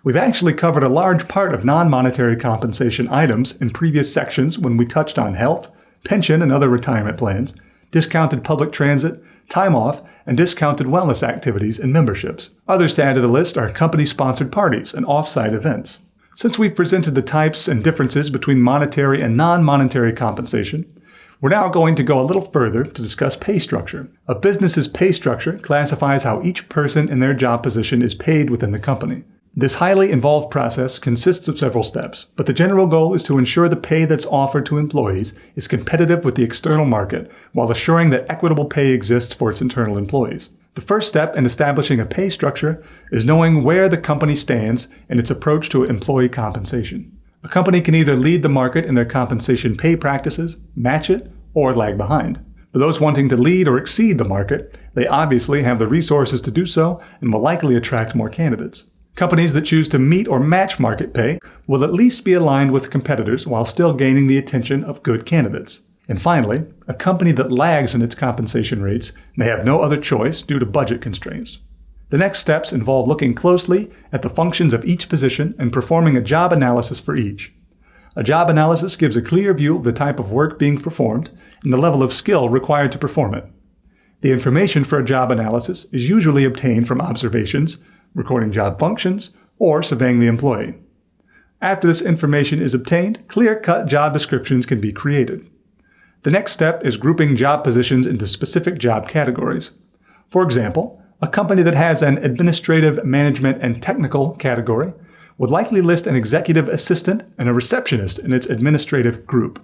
We've actually covered a large part of non-monetary compensation items in previous sections when we touched on health, pension and other retirement plans, discounted public transit, time off, and discounted wellness activities and memberships. Others to add to the list are company-sponsored parties and off-site events. Since we've presented the types and differences between monetary and non-monetary compensation, we're now going to go a little further to discuss pay structure. A business's pay structure classifies how each person in their job position is paid within the company. This highly involved process consists of several steps, but the general goal is to ensure the pay that's offered to employees is competitive with the external market while assuring that equitable pay exists for its internal employees. The first step in establishing a pay structure is knowing where the company stands in its approach to employee compensation. A company can either lead the market in their compensation pay practices, match it, or lag behind. For those wanting to lead or exceed the market, they obviously have the resources to do so and will likely attract more candidates. Companies that choose to meet or match market pay will at least be aligned with competitors while still gaining the attention of good candidates. And finally, a company that lags in its compensation rates may have no other choice due to budget constraints. The next steps involve looking closely at the functions of each position and performing a job analysis for each. A job analysis gives a clear view of the type of work being performed and the level of skill required to perform it. The information for a job analysis is usually obtained from observations, recording job functions, or surveying the employee. After this information is obtained, clear-cut job descriptions can be created. The next step is grouping job positions into specific job categories. For example, a company that has an administrative, management, and technical category would likely list an executive assistant and a receptionist in its administrative group.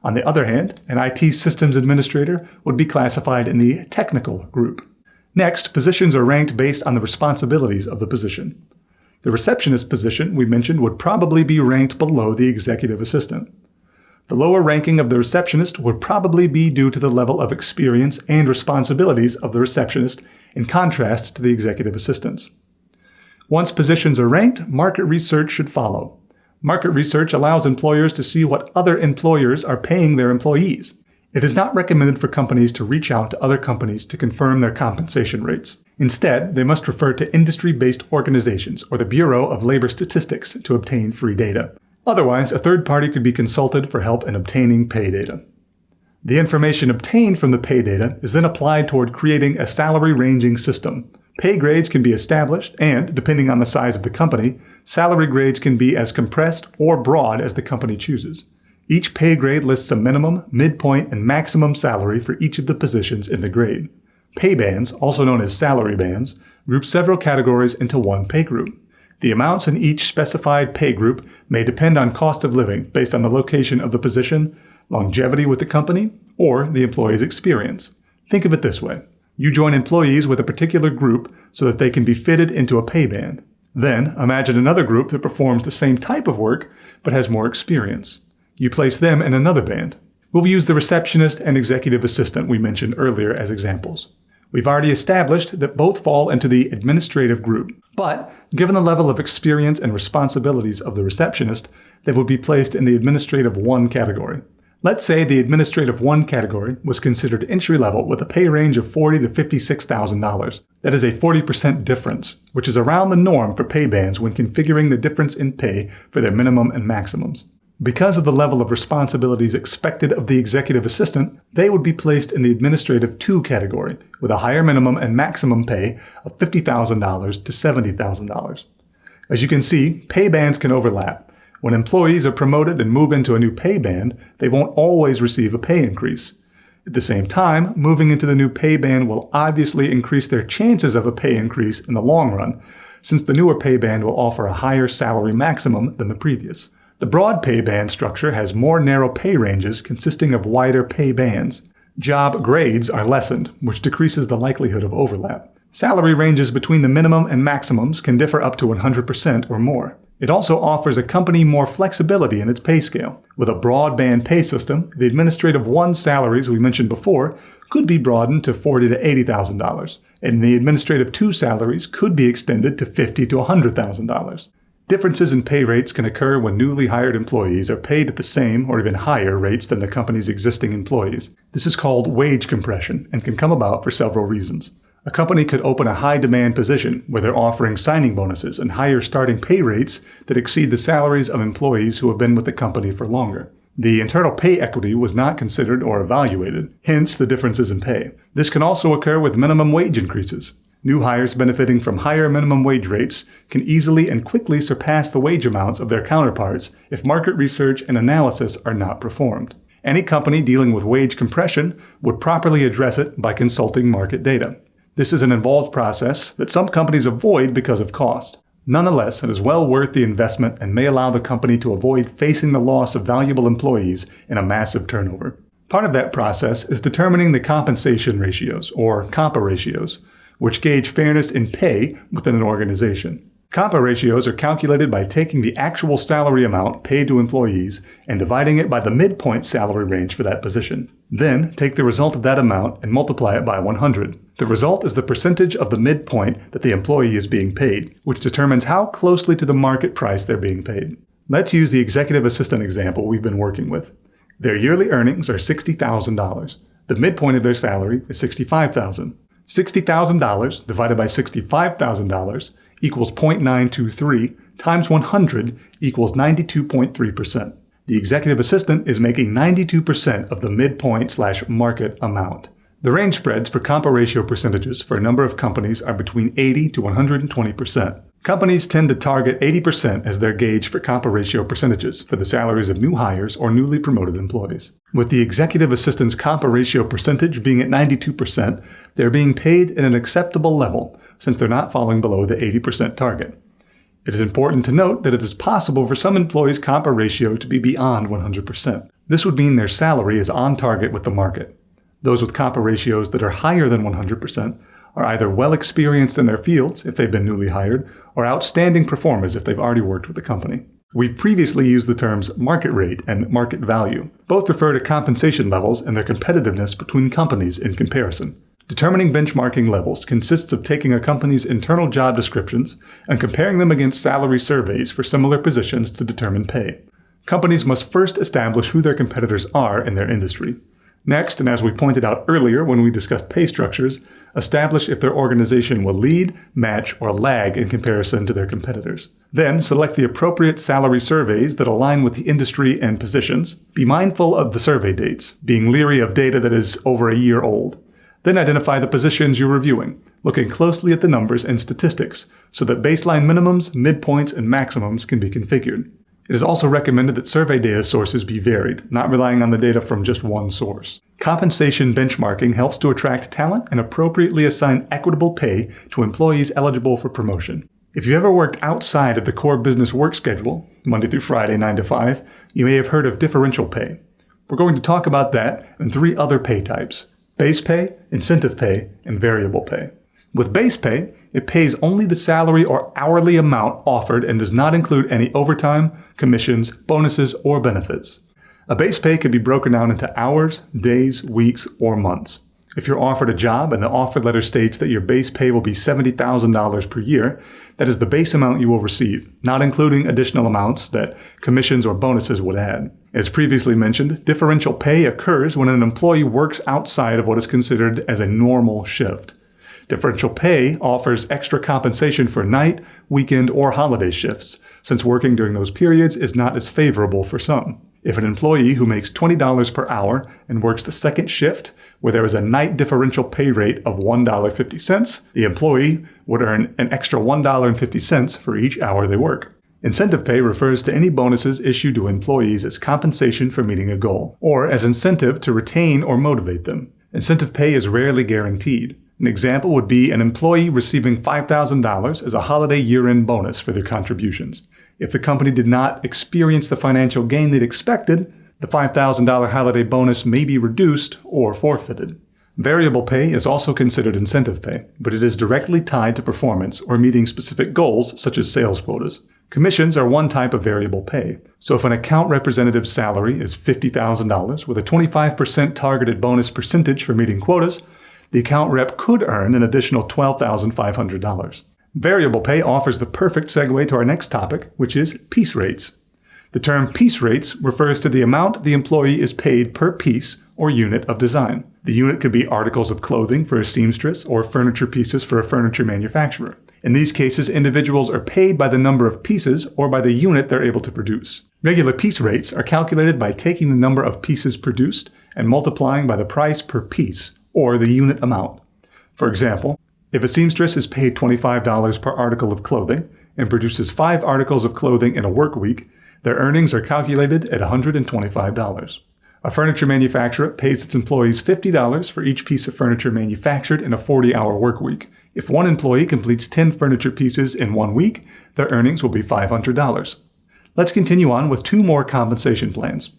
On the other hand, an IT systems administrator would be classified in the technical group. Next, positions are ranked based on the responsibilities of the position. The receptionist position we mentioned would probably be ranked below the executive assistant. The lower ranking of the receptionist would probably be due to the level of experience and responsibilities of the receptionist in contrast to the executive assistants. Once positions are ranked, market research should follow. Market research allows employers to see what other employers are paying their employees. It is not recommended for companies to reach out to other companies to confirm their compensation rates. Instead, they must refer to industry-based organizations or the Bureau of Labor Statistics to obtain free data. Otherwise, a third party could be consulted for help in obtaining pay data. The information obtained from the pay data is then applied toward creating a salary ranging system. Pay grades can be established and, depending on the size of the company, salary grades can be as compressed or broad as the company chooses. Each pay grade lists a minimum, midpoint, and maximum salary for each of the positions in the grade. Pay bands, also known as salary bands, group several categories into one pay group. The amounts in each specified pay group may depend on cost of living based on the location of the position, longevity with the company, or the employee's experience. Think of it this way. You join employees with a particular group so that they can be fitted into a pay band. Then, imagine another group that performs the same type of work but has more experience. You place them in another band. We'll use the receptionist and executive assistant we mentioned earlier as examples. We've already established that both fall into the administrative group, but given the level of experience and responsibilities of the receptionist, they would be placed in the administrative 1 category. Let's say the administrative 1 category was considered entry-level with a pay range of $40,000 to $56,000. That is a 40% difference, which is around the norm for pay bands when configuring the difference in pay for their minimum and maximums. Because of the level of responsibilities expected of the executive assistant, they would be placed in the administrative 2 category with a higher minimum and maximum pay of $50,000 to $70,000. As you can see, pay bands can overlap. When employees are promoted and move into a new pay band, they won't always receive a pay increase. At the same time, moving into the new pay band will obviously increase their chances of a pay increase in the long run, since the newer pay band will offer a higher salary maximum than the previous. The broad pay band structure has more narrow pay ranges consisting of wider pay bands. Job grades are lessened, which decreases the likelihood of overlap. Salary ranges between the minimum and maximums can differ up to 100% or more. It also offers a company more flexibility in its pay scale. With a broad band pay system, the administrative 1 salaries we mentioned before could be broadened to $40,000 to $80,000, and the administrative 2 salaries could be extended to $50,000 to $100,000. Differences in pay rates can occur when newly hired employees are paid at the same or even higher rates than the company's existing employees. This is called wage compression and can come about for several reasons. A company could open a high-demand position where they're offering signing bonuses and higher starting pay rates that exceed the salaries of employees who have been with the company for longer. The internal pay equity was not considered or evaluated, hence the differences in pay. This can also occur with minimum wage increases. New hires benefiting from higher minimum wage rates can easily and quickly surpass the wage amounts of their counterparts if market research and analysis are not performed. Any company dealing with wage compression would properly address it by consulting market data. This is an involved process that some companies avoid because of cost. Nonetheless, it is well worth the investment and may allow the company to avoid facing the loss of valuable employees in a massive turnover. Part of that process is determining the compensation ratios, or COMPA ratios, which gauge fairness in pay within an organization. COMPA ratios are calculated by taking the actual salary amount paid to employees and dividing it by the midpoint salary range for that position. Then, take the result of that amount and multiply it by 100. The result is the percentage of the midpoint that the employee is being paid, which determines how closely to the market price they're being paid. Let's use the executive assistant example we've been working with. Their yearly earnings are $60,000. The midpoint of their salary is $65,000. $60,000 divided by $65,000 equals 0.923 times 100 equals 92.3%. The executive assistant is making 92% of the midpoint/market amount. The range spreads for compa ratio percentages for a number of companies are between 80 to 120%. Companies tend to target 80% as their gauge for compa ratio percentages for the salaries of new hires or newly promoted employees. With the executive assistant's compa ratio percentage being at 92%, they're being paid at an acceptable level since they're not falling below the 80% target. It is important to note that it is possible for some employees' compa ratio to be beyond 100%. This would mean their salary is on target with the market. Those with compa ratios that are higher than 100% are either well experienced in their fields if they've been newly hired, or outstanding performers if they've already worked with the company. We've previously used the terms market rate and market value. Both refer to compensation levels and their competitiveness between companies in comparison. Determining benchmarking levels consists of taking a company's internal job descriptions and comparing them against salary surveys for similar positions to determine pay. Companies must first establish who their competitors are in their industry. Next, and as we pointed out earlier when we discussed pay structures, establish if their organization will lead, match, or lag in comparison to their competitors. Then, select the appropriate salary surveys that align with the industry and positions. Be mindful of the survey dates, being leery of data that is over a year old. Then identify the positions you're reviewing, looking closely at the numbers and statistics so that baseline minimums, midpoints, and maximums can be configured. It is also recommended that survey data sources be varied, not relying on the data from just one source. Compensation benchmarking helps to attract talent and appropriately assign equitable pay to employees eligible for promotion. If you ever worked outside of the core business work schedule, Monday through Friday, 9 to 5, you may have heard of differential pay. We're going to talk about that and 3 other pay types: base pay, incentive pay, and variable pay. With base pay, it pays only the salary or hourly amount offered and does not include any overtime, commissions, bonuses, or benefits. A base pay can be broken down into hours, days, weeks, or months. If you're offered a job and the offer letter states that your base pay will be $70,000 per year, that is the base amount you will receive, not including additional amounts that commissions or bonuses would add. As previously mentioned, differential pay occurs when an employee works outside of what is considered as a normal shift. Differential pay offers extra compensation for night, weekend, or holiday shifts, since working during those periods is not as favorable for some. If an employee who makes $20 per hour and works the second shift, where there is a night differential pay rate of $1.50, the employee would earn an extra $1.50 for each hour they work. Incentive pay refers to any bonuses issued to employees as compensation for meeting a goal, or as incentive to retain or motivate them. Incentive pay is rarely guaranteed. An example would be an employee receiving $5,000 as a holiday year-end bonus for their contributions. If the company did not experience the financial gain they'd expected, the $5,000 holiday bonus may be reduced or forfeited. Variable pay is also considered incentive pay, but it is directly tied to performance or meeting specific goals such as sales quotas. Commissions are one type of variable pay. So if an account representative's salary is $50,000 with a 25% targeted bonus percentage for meeting quotas, the account rep could earn an additional $12,500. Variable pay offers the perfect segue to our next topic, which is piece rates. The term piece rates refers to the amount the employee is paid per piece or unit of design. The unit could be articles of clothing for a seamstress or furniture pieces for a furniture manufacturer. In these cases, individuals are paid by the number of pieces or by the unit they're able to produce. Regular piece rates are calculated by taking the number of pieces produced and multiplying by the price per piece, or the unit amount. For example, if a seamstress is paid $25 per article of clothing and produces 5 articles of clothing in a work week, their earnings are calculated at $125. A furniture manufacturer pays its employees $50 for each piece of furniture manufactured in a 40-hour work week. If one employee completes 10 furniture pieces in 1 week, their earnings will be $500. Let's continue on with 2 more compensation plans.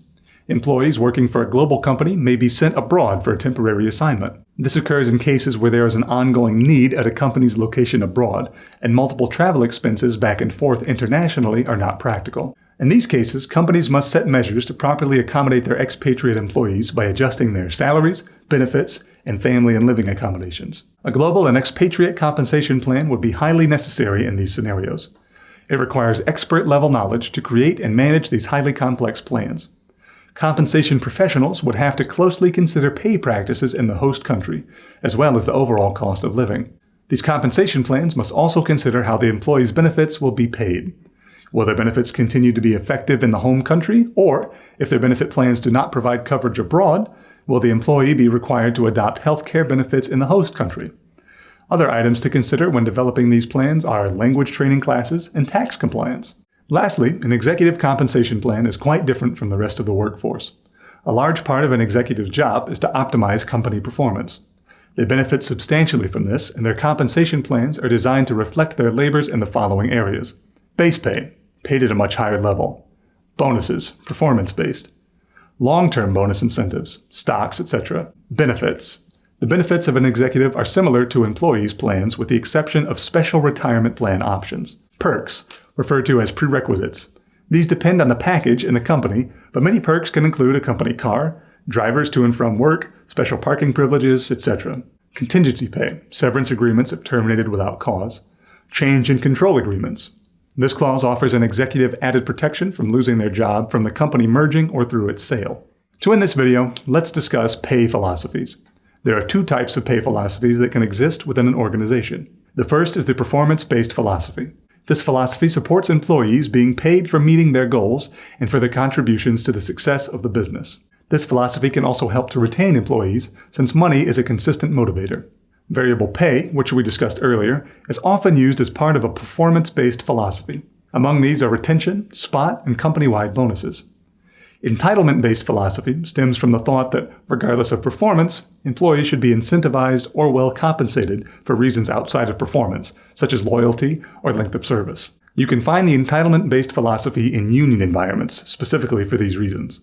Employees working for a global company may be sent abroad for a temporary assignment. This occurs in cases where there is an ongoing need at a company's location abroad, and multiple travel expenses back and forth internationally are not practical. In these cases, companies must set measures to properly accommodate their expatriate employees by adjusting their salaries, benefits, and family and living accommodations. A global and expatriate compensation plan would be highly necessary in these scenarios. It requires expert-level knowledge to create and manage these highly complex plans. Compensation professionals would have to closely consider pay practices in the host country, as well as the overall cost of living. These compensation plans must also consider how the employee's benefits will be paid. Will their benefits continue to be effective in the home country? Or, if their benefit plans do not provide coverage abroad, will the employee be required to adopt health care benefits in the host country? Other items to consider when developing these plans are language training classes and tax compliance. Lastly, an executive compensation plan is quite different from the rest of the workforce. A large part of an executive's job is to optimize company performance. They benefit substantially from this, and their compensation plans are designed to reflect their labors in the following areas: base pay, paid at a much higher level; bonuses, performance-based; long-term bonus incentives, stocks, etc.; benefits. The benefits of an executive are similar to employees' plans with the exception of special retirement plan options; perks, referred to as prerequisites. These depend on the package in the company, but many perks can include a company car, drivers to and from work, special parking privileges, etc. Contingency pay, severance agreements if terminated without cause; change in control agreements. This clause offers an executive added protection from losing their job from the company merging or through its sale. To end this video, let's discuss pay philosophies. There are two types of pay philosophies that can exist within an organization. The first is the performance-based philosophy. This philosophy supports employees being paid for meeting their goals and for their contributions to the success of the business. This philosophy can also help to retain employees, since money is a consistent motivator. Variable pay, which we discussed earlier, is often used as part of a performance-based philosophy. Among these are retention, spot, and company-wide bonuses. Entitlement-based philosophy stems from the thought that, regardless of performance, employees should be incentivized or well compensated for reasons outside of performance, such as loyalty or length of service. You can find the entitlement-based philosophy in union environments, specifically for these reasons.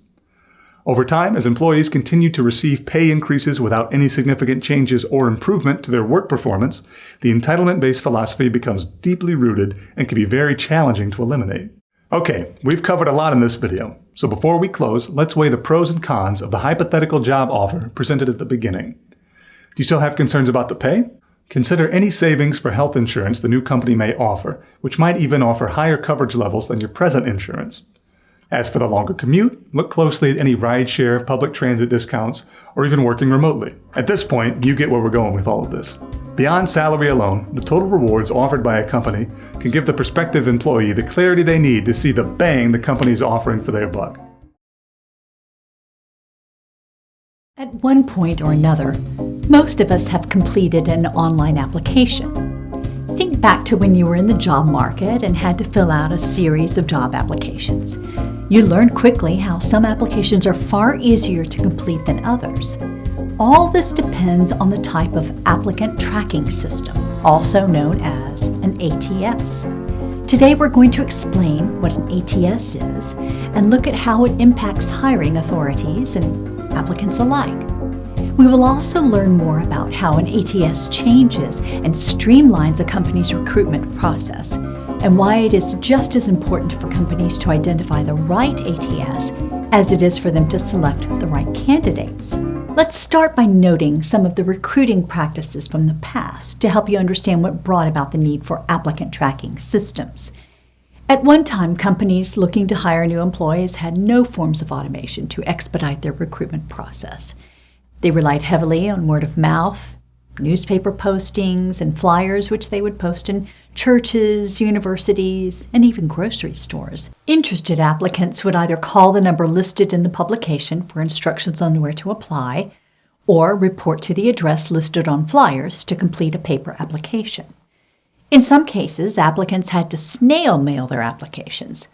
Over time, as employees continue to receive pay increases without any significant changes or improvement to their work performance, the entitlement-based philosophy becomes deeply rooted and can be very challenging to eliminate. Okay, we've covered a lot in this video, so before we close, let's weigh the pros and cons of the hypothetical job offer presented at the beginning. Do you still have concerns about the pay? Consider any savings for health insurance the new company may offer, which might even offer higher coverage levels than your present insurance. As for the longer commute, look closely at any rideshare, public transit discounts, or even working remotely. At this point, you get where we're going with all of this. Beyond salary alone, the total rewards offered by a company can give the prospective employee the clarity they need to see the bang the company is offering for their buck. At one point or another, most of us have completed an online application. Think back to when you were in the job market and had to fill out a series of job applications. You learned quickly how some applications are far easier to complete than others. All this depends on the type of applicant tracking system, also known as an ATS. Today we're going to explain what an ATS is and look at how it impacts hiring authorities and applicants alike. We will also learn more about how an ATS changes and streamlines a company's recruitment process, and why it is just as important for companies to identify the right ATS as it is for them to select the right candidates. Let's start by noting some of the recruiting practices from the past to help you understand what brought about the need for applicant tracking systems. At one time, companies looking to hire new employees had no forms of automation to expedite their recruitment process. They relied heavily on word of mouth, newspaper postings, and flyers which they would post in churches, universities, and even grocery stores. Interested applicants would either call the number listed in the publication for instructions on where to apply, or report to the address listed on flyers to complete a paper application. In some cases, applicants had to snail mail their applications.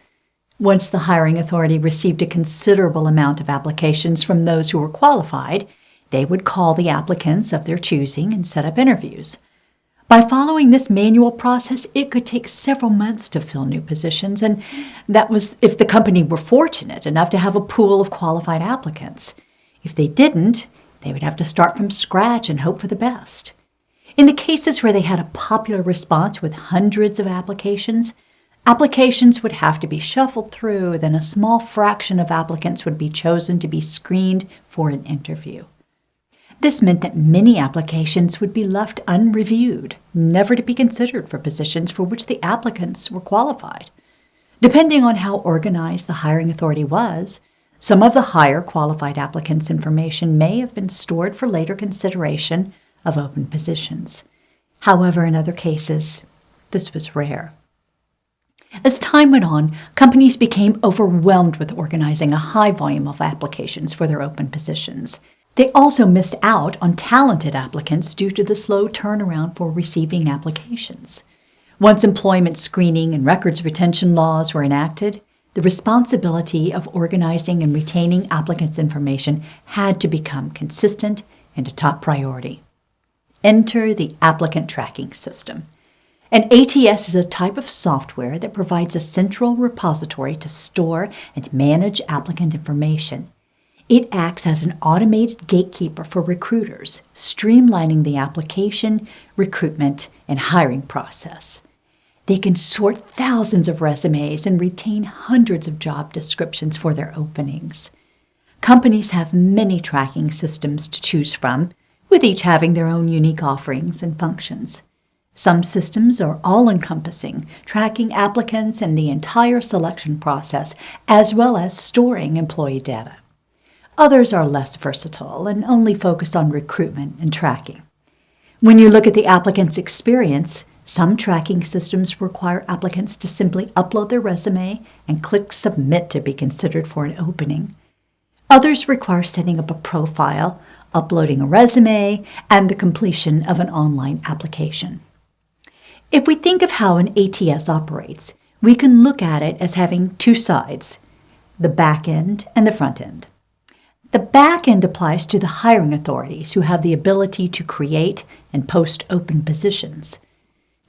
Once the hiring authority received a considerable amount of applications from those who were qualified, they would call the applicants of their choosing and set up interviews. By following this manual process, it could take several months to fill new positions, and that was if the company were fortunate enough to have a pool of qualified applicants. If they didn't, they would have to start from scratch and hope for the best. In the cases where they had a popular response with hundreds of applications would have to be shuffled through, then a small fraction of applicants would be chosen to be screened for an interview. This meant that many applications would be left unreviewed, never to be considered for positions for which the applicants were qualified. Depending on how organized the hiring authority was, some of the higher qualified applicants' information may have been stored for later consideration of open positions. However, in other cases, this was rare. As time went on, companies became overwhelmed with organizing a high volume of applications for their open positions. They also missed out on talented applicants due to the slow turnaround for receiving applications. Once employment screening and records retention laws were enacted, the responsibility of organizing and retaining applicants' information had to become consistent and a top priority. Enter the applicant tracking system. An ATS is a type of software that provides a central repository to store and manage applicant information. It acts as an automated gatekeeper for recruiters, streamlining the application, recruitment, and hiring process. They can sort thousands of resumes and retain hundreds of job descriptions for their openings. Companies have many tracking systems to choose from, with each having their own unique offerings and functions. Some systems are all-encompassing, tracking applicants and the entire selection process, as well as storing employee data. Others are less versatile and only focus on recruitment and tracking. When you look at the applicant's experience, some tracking systems require applicants to simply upload their resume and click Submit to be considered for an opening. Others require setting up a profile, uploading a resume, and the completion of an online application. If we think of how an ATS operates, we can look at it as having two sides, the back end and the front end. The back end applies to the hiring authorities who have the ability to create and post open positions.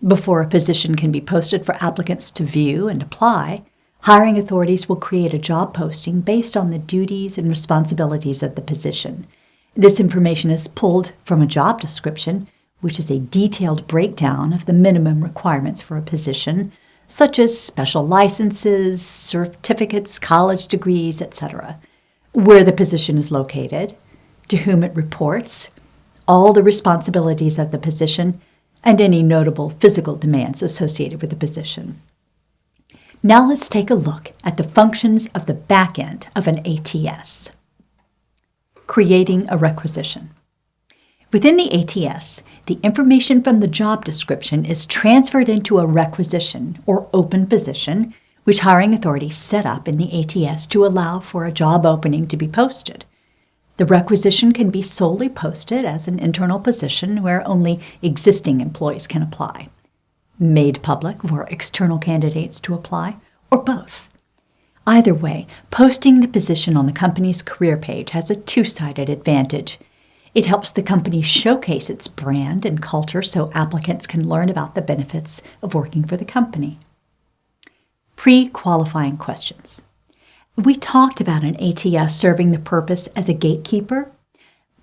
Before a position can be posted for applicants to view and apply, hiring authorities will create a job posting based on the duties and responsibilities of the position. This information is pulled from a job description, which is a detailed breakdown of the minimum requirements for a position, such as special licenses, certificates, college degrees, etc., where the position is located, to whom it reports, all the responsibilities of the position, and any notable physical demands associated with the position. Now let's take a look at the functions of the back end of an ATS. Creating a requisition. Within the ATS, the information from the job description is transferred into a requisition or open position, which hiring authorities set up in the ATS to allow for a job opening to be posted. The requisition can be solely posted as an internal position where only existing employees can apply, made public for external candidates to apply, or both. Either way, posting the position on the company's career page has a two-sided advantage. It helps the company showcase its brand and culture so applicants can learn about the benefits of working for the company. Pre-qualifying questions. We talked about an ATS serving the purpose as a gatekeeper.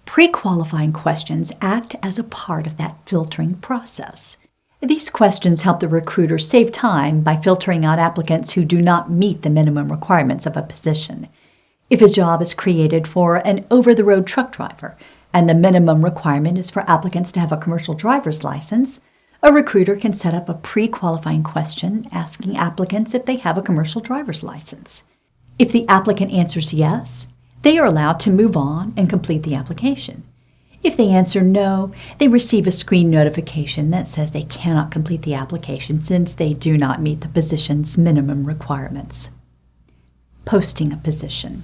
Pre-qualifying questions act as a part of that filtering process. These questions help the recruiter save time by filtering out applicants who do not meet the minimum requirements of a position. If a job is created for an over-the-road truck driver, and the minimum requirement is for applicants to have a commercial driver's license, a recruiter can set up a pre-qualifying question asking applicants if they have a commercial driver's license. If the applicant answers yes, they are allowed to move on and complete the application. If they answer no, they receive a screen notification that says they cannot complete the application since they do not meet the position's minimum requirements. Posting a position.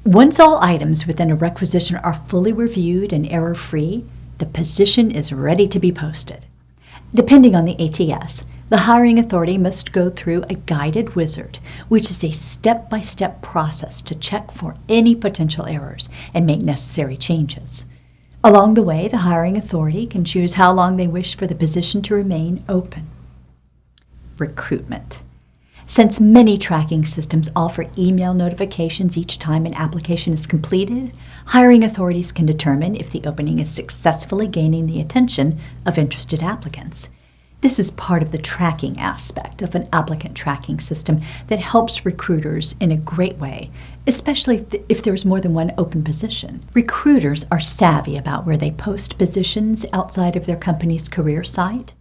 Once all items within a requisition are fully reviewed and error-free, the position is ready to be posted. Depending on the ATS, the hiring authority must go through a guided wizard, which is a step-by-step process to check for any potential errors and make necessary changes. Along the way, the hiring authority can choose how long they wish for the position to remain open. Recruitment. Since many tracking systems offer email notifications each time an application is completed, hiring authorities can determine if the opening is successfully gaining the attention of interested applicants. This is part of the tracking aspect of an applicant tracking system that helps recruiters in a great way, especially if there's more than one open position. Recruiters are savvy about where they post positions outside of their company's career site,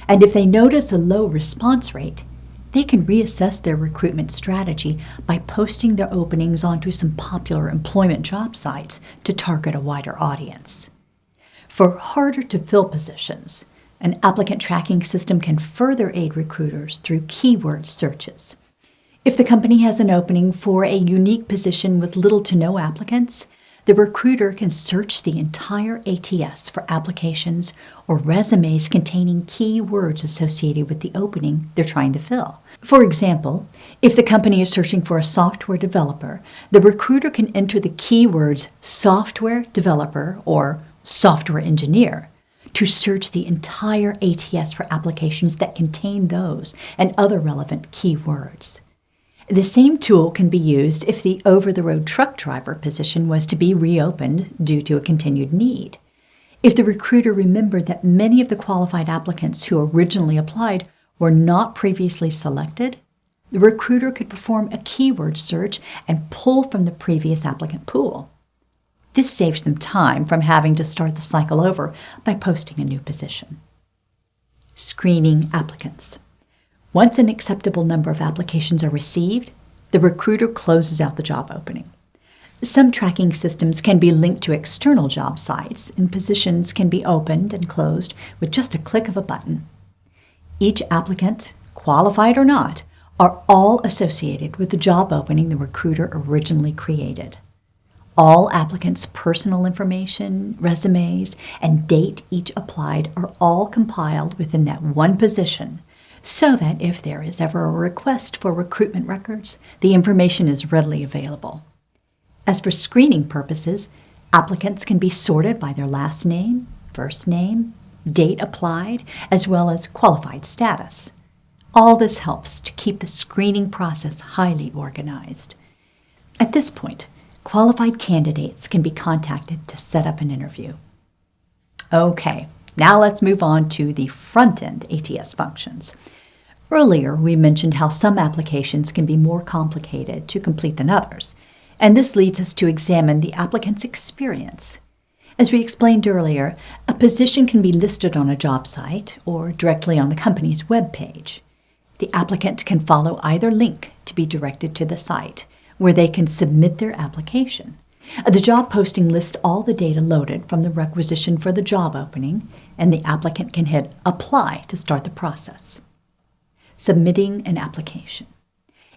and if they notice a low response rate, they can reassess their recruitment strategy by posting their openings onto some popular employment job sites to target a wider audience. For harder-to-fill positions, An applicant tracking system can further aid recruiters through keyword searches. If the company has an opening for a unique position with little to no applicants, the recruiter can search the entire ATS for applications or resumes containing keywords associated with the opening they're trying to fill. For example, if the company is searching for a software developer, the recruiter can enter the keywords software developer or software engineer to search the entire ATS for applications that contain those and other relevant keywords. The same tool can be used if the over-the-road truck driver position was to be reopened due to a continued need. If the recruiter remembered that many of the qualified applicants who originally applied were not previously selected, the recruiter could perform a keyword search and pull from the previous applicant pool. This saves them time from having to start the cycle over by posting a new position. Screening applicants. Once an acceptable number of applications are received, the recruiter closes out the job opening. Some tracking systems can be linked to external job sites, and positions can be opened and closed with just a click of a button. Each applicant, qualified or not, are all associated with the job opening the recruiter originally created. All applicants' personal information, resumes, and date each applied are all compiled within that one position, so that if there is ever a request for recruitment records, the information is readily available. As for screening purposes, applicants can be sorted by their last name, first name, date applied, as well as qualified status. All this helps to keep the screening process highly organized. At this point, qualified candidates can be contacted to set up an interview. Okay. Now let's move on to the front-end ATS functions. Earlier, we mentioned how some applications can be more complicated to complete than others, and this leads us to examine the applicant's experience. As we explained earlier, a position can be listed on a job site or directly on the company's web page. The applicant can follow either link to be directed to the site, where they can submit their application. The job posting lists all the data loaded from the requisition for the job opening, and the applicant can hit Apply to start the process. Submitting an application.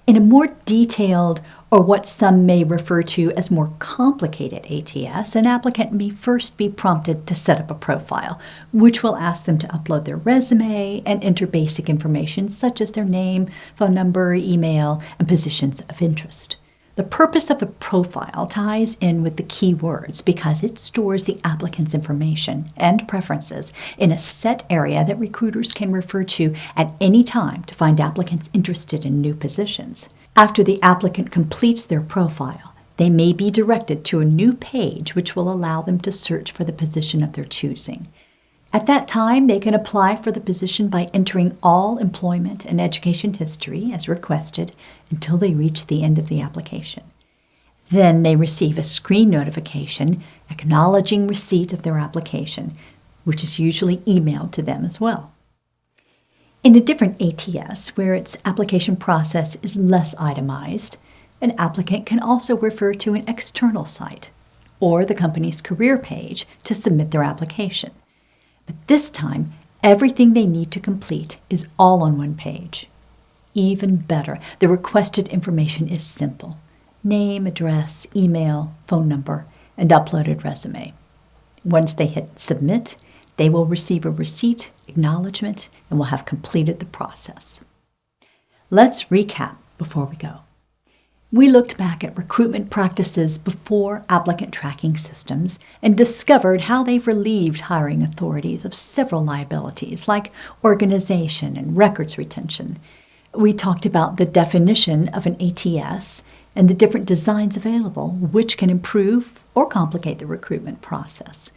In a more detailed, or what some may refer to as more complicated ATS, an applicant may first be prompted to set up a profile, which will ask them to upload their resume and enter basic information such as their name, phone number, email, and positions of interest. The purpose of the profile ties in with the keywords because it stores the applicant's information and preferences in a set area that recruiters can refer to at any time to find applicants interested in new positions. After the applicant completes their profile, they may be directed to a new page which will allow them to search for the position of their choosing. At that time, they can apply for the position by entering all employment and education history as requested until they reach the end of the application. Then they receive a screen notification acknowledging receipt of their application, which is usually emailed to them as well. In a different ATS, where its application process is less itemized, an applicant can also refer to an external site or the company's career page to submit their application. But this time, everything they need to complete is all on one page. Even better, the requested information is simple: name, address, email, phone number, and uploaded resume. Once they hit Submit, they will receive a receipt, acknowledgement, and will have completed the process. Let's recap before we go. We looked back at recruitment practices before applicant tracking systems and discovered how they've relieved hiring authorities of several liabilities like organization and records retention. We talked about the definition of an ATS and the different designs available, which can improve or complicate the recruitment process.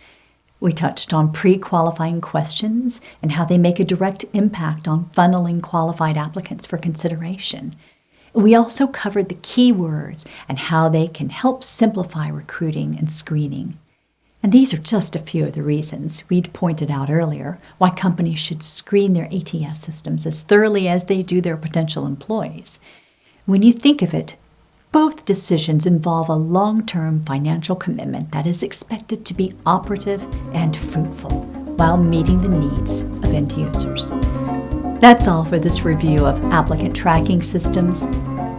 We touched on pre-qualifying questions and how they make a direct impact on funneling qualified applicants for consideration. We also covered the keywords and how they can help simplify recruiting and screening. And these are just a few of the reasons we'd pointed out earlier why companies should screen their ATS systems as thoroughly as they do their potential employees. When you think of it, both decisions involve a long-term financial commitment that is expected to be operative and fruitful. while meeting the needs of end users. That's all for this review of applicant tracking systems.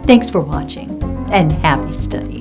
Thanks for watching, and happy studying.